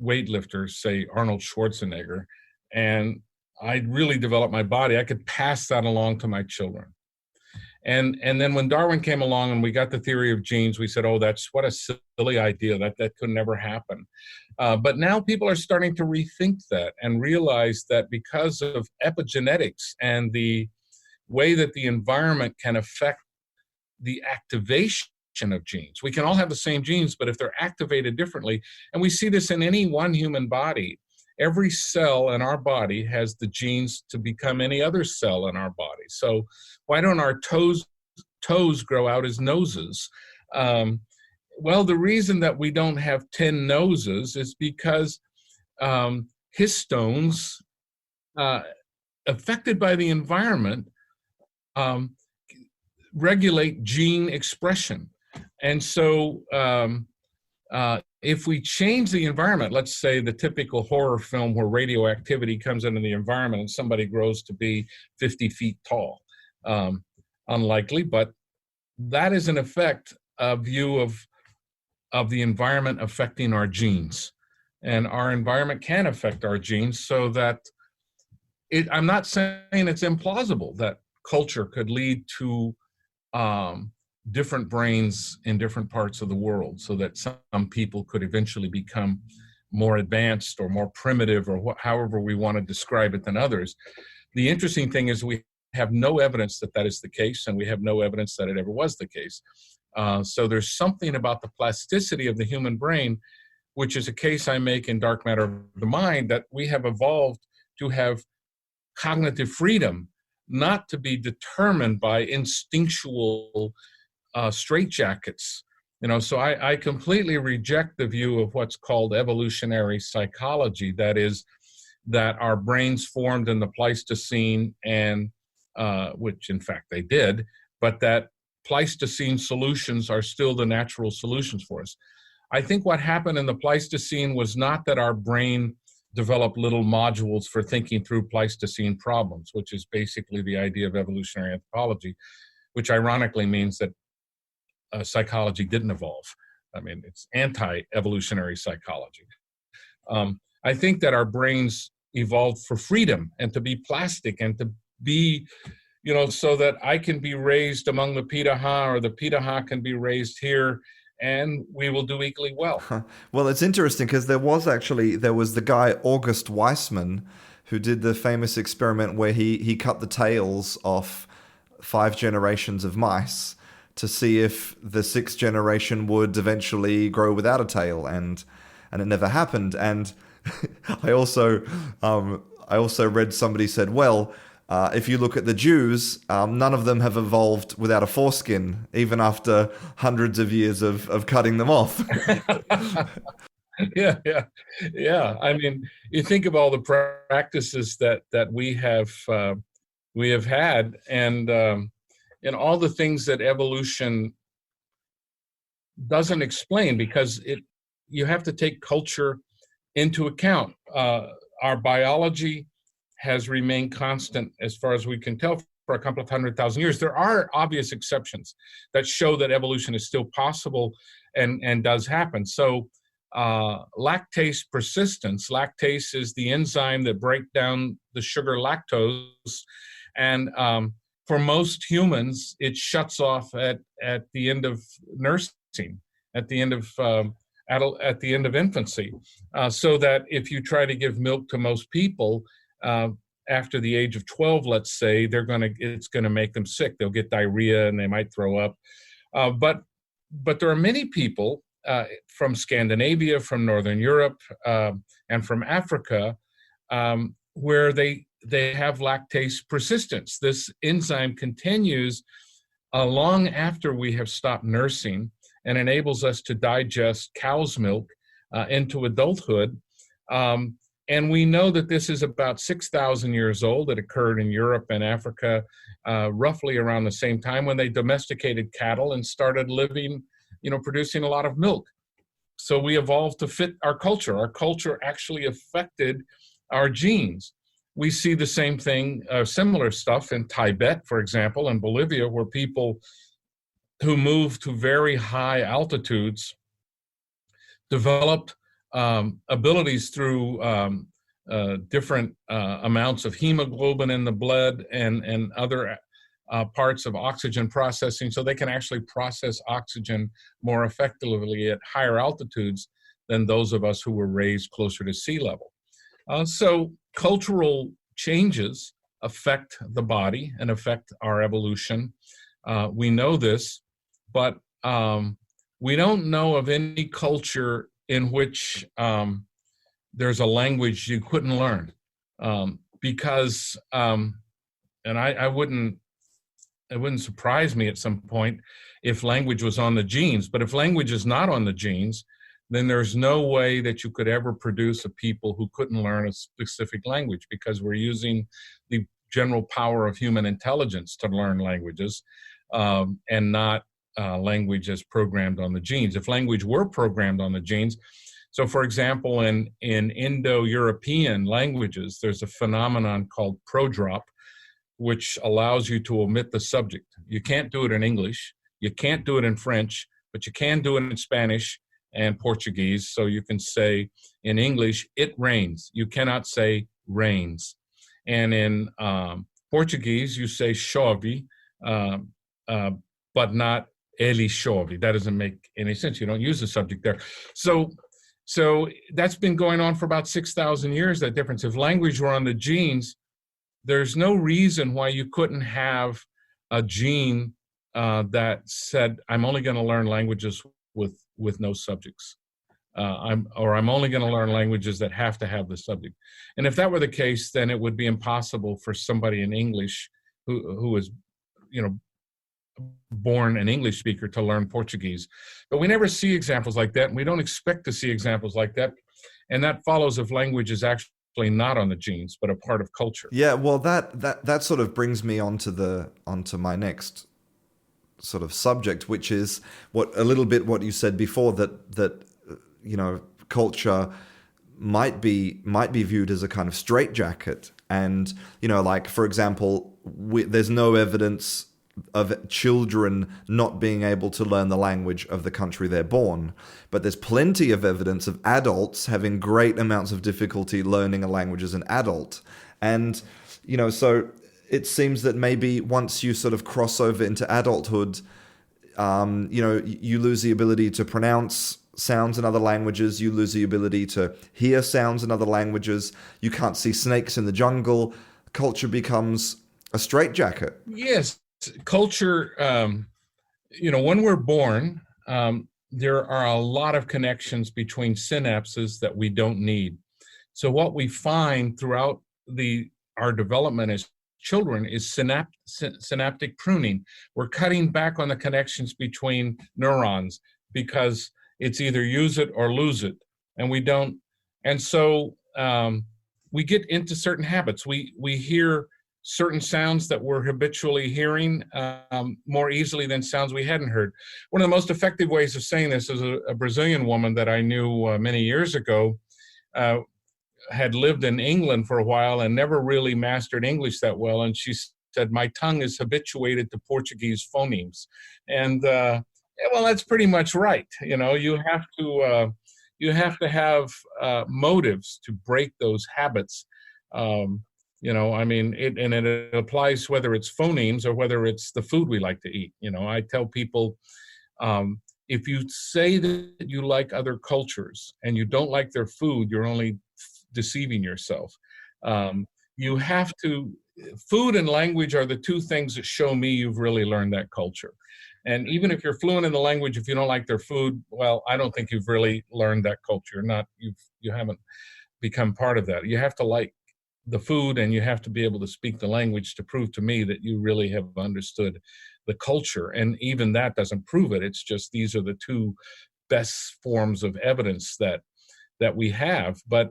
weightlifter, say Arnold Schwarzenegger, and I really developed my body, I could pass that along to my children. And then when Darwin came along and we got the theory of genes, we said, oh, what a silly idea, that could never happen. But now people are starting to rethink that and realize that because of epigenetics and the way that the environment can affect the activation of genes. We can all have the same genes, but if they're activated differently, and we see this in any one human body, every cell in our body has the genes to become any other cell in our body. So why don't our toes grow out as noses? Well, the reason that we don't have 10 noses is because histones affected by the environment regulate gene expression. And so if we change the environment, let's say the typical horror film where radioactivity comes into the environment and somebody grows to be 50 feet tall. Unlikely, but that is in effect a view of the environment affecting our genes. And our environment can affect our genes so that I'm not saying it's implausible that culture could lead to different brains in different parts of the world so that some people could eventually become more advanced or more primitive or however we want to describe it than others. The interesting thing is we have no evidence that is the case, and we have no evidence that it ever was the case. So there's something about the plasticity of the human brain, which is a case I make in Dark Matter of the Mind, that we have evolved to have cognitive freedom, not to be determined by instinctual straitjackets. So I completely reject the view of what's called evolutionary psychology, that is, that our brains formed in the Pleistocene, and which in fact they did, but that Pleistocene solutions are still the natural solutions for us. I think what happened in the Pleistocene was not that our brain developed little modules for thinking through Pleistocene problems, which is basically the idea of evolutionary anthropology, which ironically means that psychology didn't evolve. I mean, it's anti-evolutionary psychology. I think that our brains evolved for freedom and to be plastic and to be, so that I can be raised among the Pitaha or the Pitaha can be raised here, and we will do equally well. Well, it's interesting because there was the guy August Weismann who did the famous experiment where he cut the tails off 5 generations of mice to see if the 6th generation would eventually grow without a tail, and it never happened. And I also read somebody said, well, if you look at the Jews, none of them have evolved without a foreskin, even after hundreds of years of cutting them off. Yeah. I mean, you think of all the practices that we have had, and all the things that evolution doesn't explain, because you have to take culture into account. Our biology has remained constant as far as we can tell for a couple of 100,000 years. There are obvious exceptions that show that evolution is still possible and does happen. So lactase persistence. Lactase is the enzyme that breaks down the sugar lactose, and for most humans, it shuts off at the end of nursing, at the end of at the end of infancy, so that if you try to give milk to most people after the age of 12, let's say, it's gonna make them sick. They'll get diarrhea and they might throw up. But there are many people from Scandinavia, from Northern Europe, and from Africa, where they have lactase persistence. This enzyme continues long after we have stopped nursing and enables us to digest cow's milk into adulthood. And we know that this is about 6,000 years old. It occurred in Europe and Africa roughly around the same time when they domesticated cattle and started living, producing a lot of milk. So we evolved to fit our culture. Our culture actually affected our genes. We see the same thing, similar stuff in Tibet, for example, and Bolivia, where people who move to very high altitudes developed abilities through different amounts of hemoglobin in the blood and other parts of oxygen processing, so they can actually process oxygen more effectively at higher altitudes than those of us who were raised closer to sea level. So cultural changes affect the body and affect our evolution. We know this, but we don't know of any culture in which there's a language you couldn't learn, because, and it wouldn't surprise me at some point if language was on the genes, but if language is not on the genes, then there's no way that you could ever produce a people who couldn't learn a specific language, because we're using the general power of human intelligence to learn languages, and not language as programmed on the genes. If language were programmed on the genes, so for example, in Indo-European languages, there's a phenomenon called prodrop, which allows you to omit the subject. You can't do it in English, you can't do it in French, but you can do it in Spanish and Portuguese. So you can say in English, it rains. You cannot say rains. And in Portuguese, you say chove, but not ele chove. That doesn't make any sense. You don't use the subject there. So that's been going on for about 6,000 years, that difference. If language were on the genes, there's no reason why you couldn't have a gene that said, I'm only going to learn languages with no subjects. I'm only going to learn languages that have to have the subject. And if that were the case, then it would be impossible for somebody in English who is, born an English speaker to learn Portuguese. But we never see examples like that, and we don't expect to see examples like that. And that follows if language is actually not on the genes, but a part of culture. Yeah, well, that sort of brings me onto my next sort of subject, which is what you said before, that culture might be viewed as a kind of straitjacket, and like, for example, there's no evidence of children not being able to learn the language of the country they're born, but there's plenty of evidence of adults having great amounts of difficulty learning a language as an adult. And so it seems that maybe once you sort of cross over into adulthood, you lose the ability to pronounce sounds in other languages, you lose the ability to hear sounds in other languages, you can't see snakes in the jungle. Culture becomes a straitjacket. Yes. Culture, when we're born, there are a lot of connections between synapses that we don't need. So what we find throughout our development as children is synaptic pruning. We're cutting back on the connections between neurons because it's either use it or lose it, and we don't. And so we get into certain habits. We hear certain sounds that we're habitually hearing more easily than sounds we hadn't heard. One of the most effective ways of saying this is a Brazilian woman that I knew many years ago, had lived in England for a while and never really mastered English that well. And she said, my tongue is habituated to Portuguese phonemes. And well, that's pretty much right. You have to have motives to break those habits. It applies whether it's phonemes or whether it's the food we like to eat. I tell people if you say that you like other cultures and you don't like their food, you're only deceiving yourself. You have to, food and language are the two things that show me you've really learned that culture. And even if you're fluent in the language, if you don't like their food, well, I don't think you've really learned that culture. You haven't become part of that. You have to like the food and you have to be able to speak the language to prove to me that you really have understood the culture. And even that doesn't prove it. It's just these are the two best forms of evidence that we have. But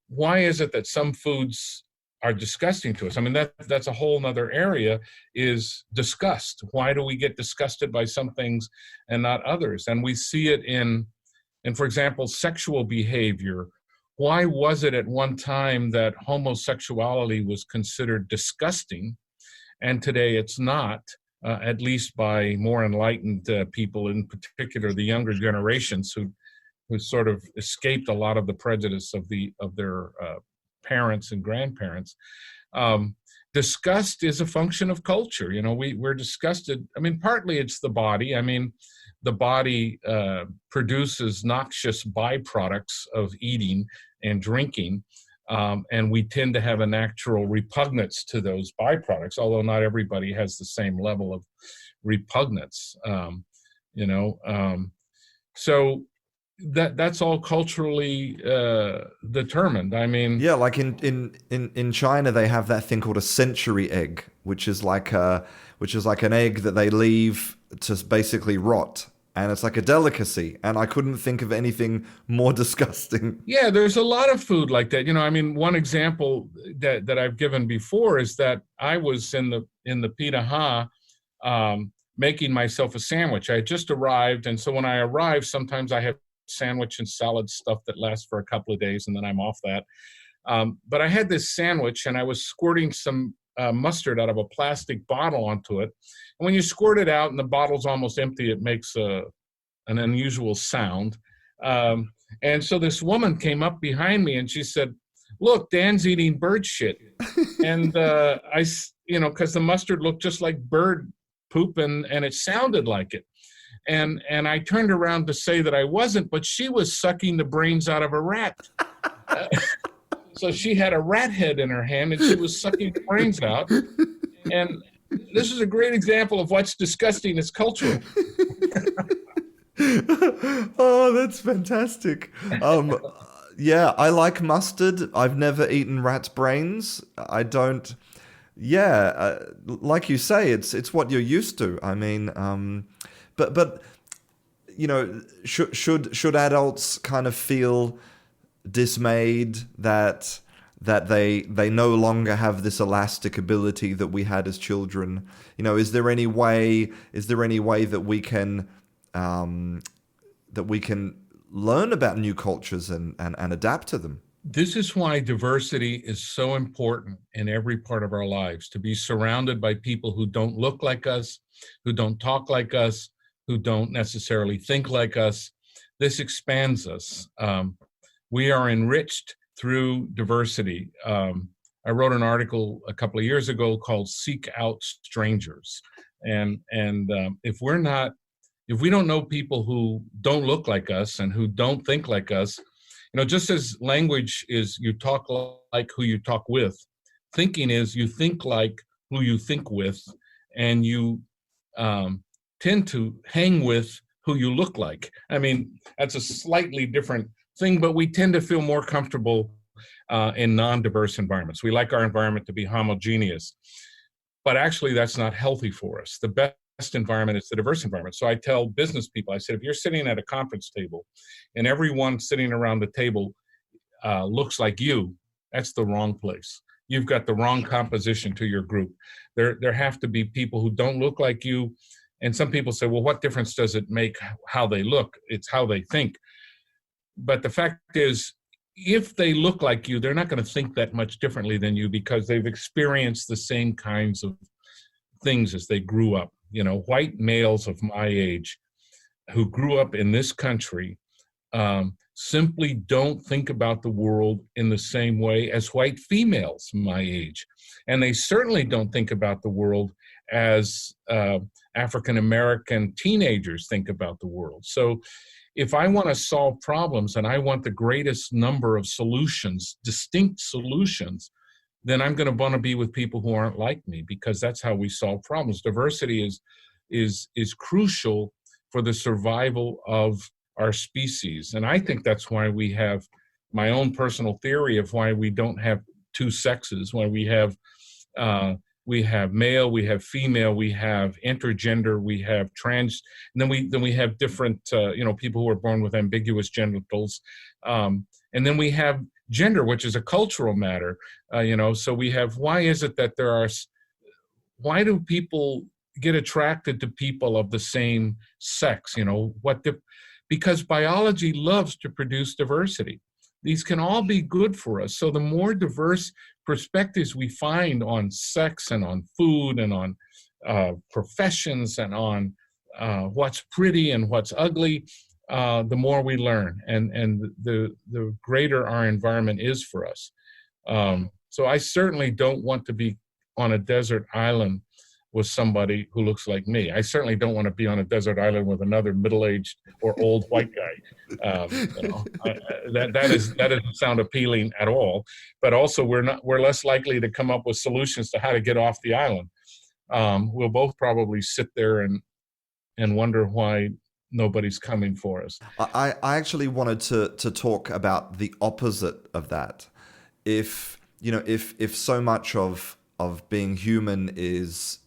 why is it that some foods are disgusting to us? I mean, that's a whole nother area, is disgust. Why do we get disgusted by some things and not others? And we see it in, for example, sexual behavior. Why was it at one time that homosexuality was considered disgusting, and today it's not, at least by more enlightened people, in particular the younger generations who sort of escaped a lot of the prejudice of their parents and grandparents. Disgust is a function of culture. We're disgusted. I mean, partly it's the body. I mean, the body produces noxious byproducts of eating and drinking, and we tend to have a natural repugnance to those byproducts, although not everybody has the same level of repugnance. So that's all culturally determined. I mean, yeah, like in China, they have that thing called a century egg, which is like an egg that they leave to basically rot, and it's like a delicacy. And I couldn't think of anything more disgusting. Yeah, there's a lot of food like that. I mean, one example that I've given before is that I was in the Pitaha, making myself a sandwich. I had just arrived, and so when I arrive, sometimes I have sandwich and salad stuff that lasts for a couple of days, and then I'm off that. But I had this sandwich, and I was squirting some mustard out of a plastic bottle onto it. And when you squirt it out and the bottle's almost empty, it makes an unusual sound. And so this woman came up behind me and she said, "Look, Dan's eating bird shit." And because the mustard looked just like bird poop and it sounded like it. And I turned around to say that I wasn't, but she was sucking the brains out of a rat. So she had a rat head in her hand and she was sucking the brains out. And this is a great example of what's disgusting is cultural. Oh, that's fantastic. Yeah, I like mustard. I've never eaten rat brains. I don't. Yeah, like you say, it's what you're used to. I mean, but should adults kind of feel dismayed that they no longer have this elastic ability that we had as children? Is there any way that we can learn about new cultures and adapt to them? This is why diversity is so important in every part of our lives, to be surrounded by people who don't look like us, who don't talk like us, who don't necessarily think like us. This expands us. We are enriched through diversity. I wrote an article a couple of years ago called "Seek Out Strangers," and if we don't know people who don't look like us and who don't think like us, just as language is you talk like who you talk with, thinking is you think like who you think with, and you tend to hang with who you look like. I mean, that's a slightly different thing, but we tend to feel more comfortable in non-diverse environments. We like our environment to be homogeneous, but actually that's not healthy for us. The best environment is the diverse environment. So I tell business people, I said, if you're sitting at a conference table and everyone sitting around the table looks like you, that's the wrong place. You've got the wrong composition to your group. There have to be people who don't look like you. And some people say, well, what difference does it make how they look? It's how they think. But the fact is, if they look like you, they're not going to think that much differently than you because they've experienced the same kinds of things as they grew up. White males of my age who grew up in this country simply don't think about the world in the same way as white females my age. And they certainly don't think about the world as African American teenagers think about the world. So if I want to solve problems and I want the greatest number of solutions, distinct solutions, then I'm going to want to be with people who aren't like me, because that's how we solve problems. Diversity is crucial for the survival of our species. And I think that's why we have my own personal theory of why we don't have two sexes, why we have male, we have female, we have intergender, we have trans, and then we have different people who are born with ambiguous genitals, and then we have gender, which is a cultural matter. So we have, why is it that why do people get attracted to people of the same sex? Because biology loves to produce diversity. These can all be good for us. So the more diverse perspectives we find on sex and on food and on professions and on what's pretty and what's ugly, the more we learn, and the greater our environment is for us. So I certainly don't want to be on a desert island with somebody who looks like me. I certainly don't want to be on a desert island with another middle-aged or old white guy. That doesn't sound appealing at all. But also, we're less likely to come up with solutions to how to get off the island. We'll both probably sit there and wonder why nobody's coming for us. I actually wanted to talk about the opposite of that. If so much of being human is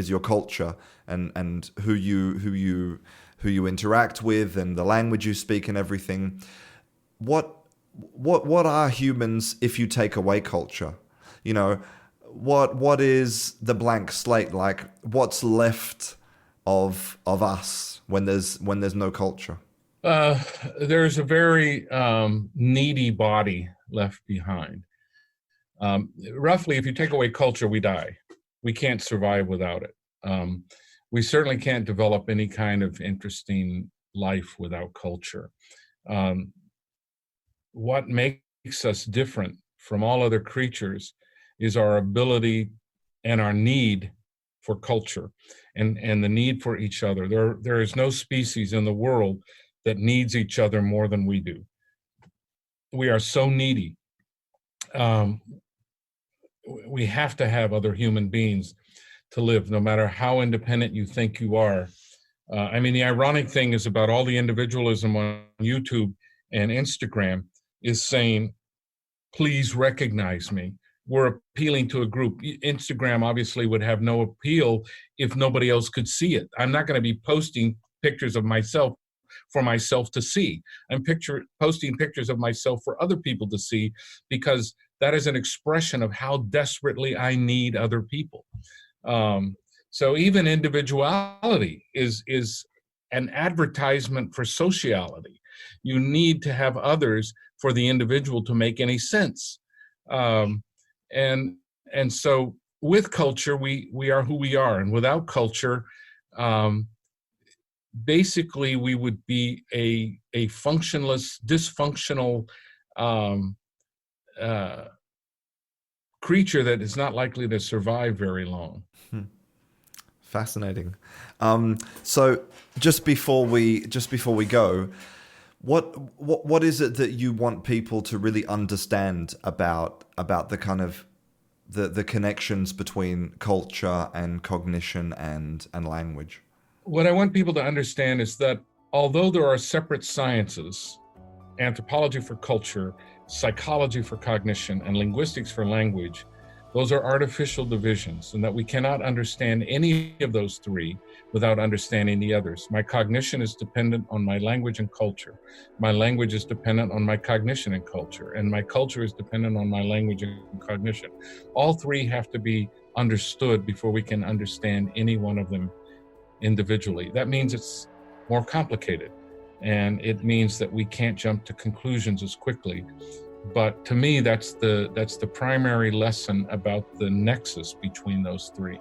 your culture and who you interact with and the language you speak and everything, what are humans if you take away culture? What is the blank slate like? What's left of us when there's no culture? There's a very needy body left behind. Roughly, if you take away culture, we die. We can't survive without it. We certainly can't develop any kind of interesting life without culture. What makes us different from all other creatures is our ability and our need for culture and the need for each other. There is no species in the world that needs each other more than we do. We are so needy. We have to have other human beings to live, no matter how independent you think you are. The ironic thing is about all the individualism on YouTube and Instagram is saying, please recognize me. We're appealing to a group. Instagram obviously would have no appeal if nobody else could see it. I'm not going to be posting pictures of myself for myself to see. I'm posting pictures of myself for other people to see, because that is an expression of how desperately I need other people. So even individuality is an advertisement for sociality. You need to have others for the individual to make any sense. And so with culture, we are who we are. And without culture, basically we would be a functionless, dysfunctional creature that is not likely to survive very long. Fascinating. So just before we go, what is it that you want people to really understand about the kind of the connections between culture and cognition and language? What I want people to understand is that although there are separate sciences, anthropology for culture, psychology for cognition, and linguistics for language, those are artificial divisions, and that we cannot understand any of those three without understanding the others. My cognition is dependent on my language and culture. My language is dependent on my cognition and culture, and my culture is dependent on my language and cognition. All three have to be understood before we can understand any one of them individually. That means it's more complicated, and it means that we can't jump to conclusions as quickly. But to me, that's the primary lesson about the nexus between those three.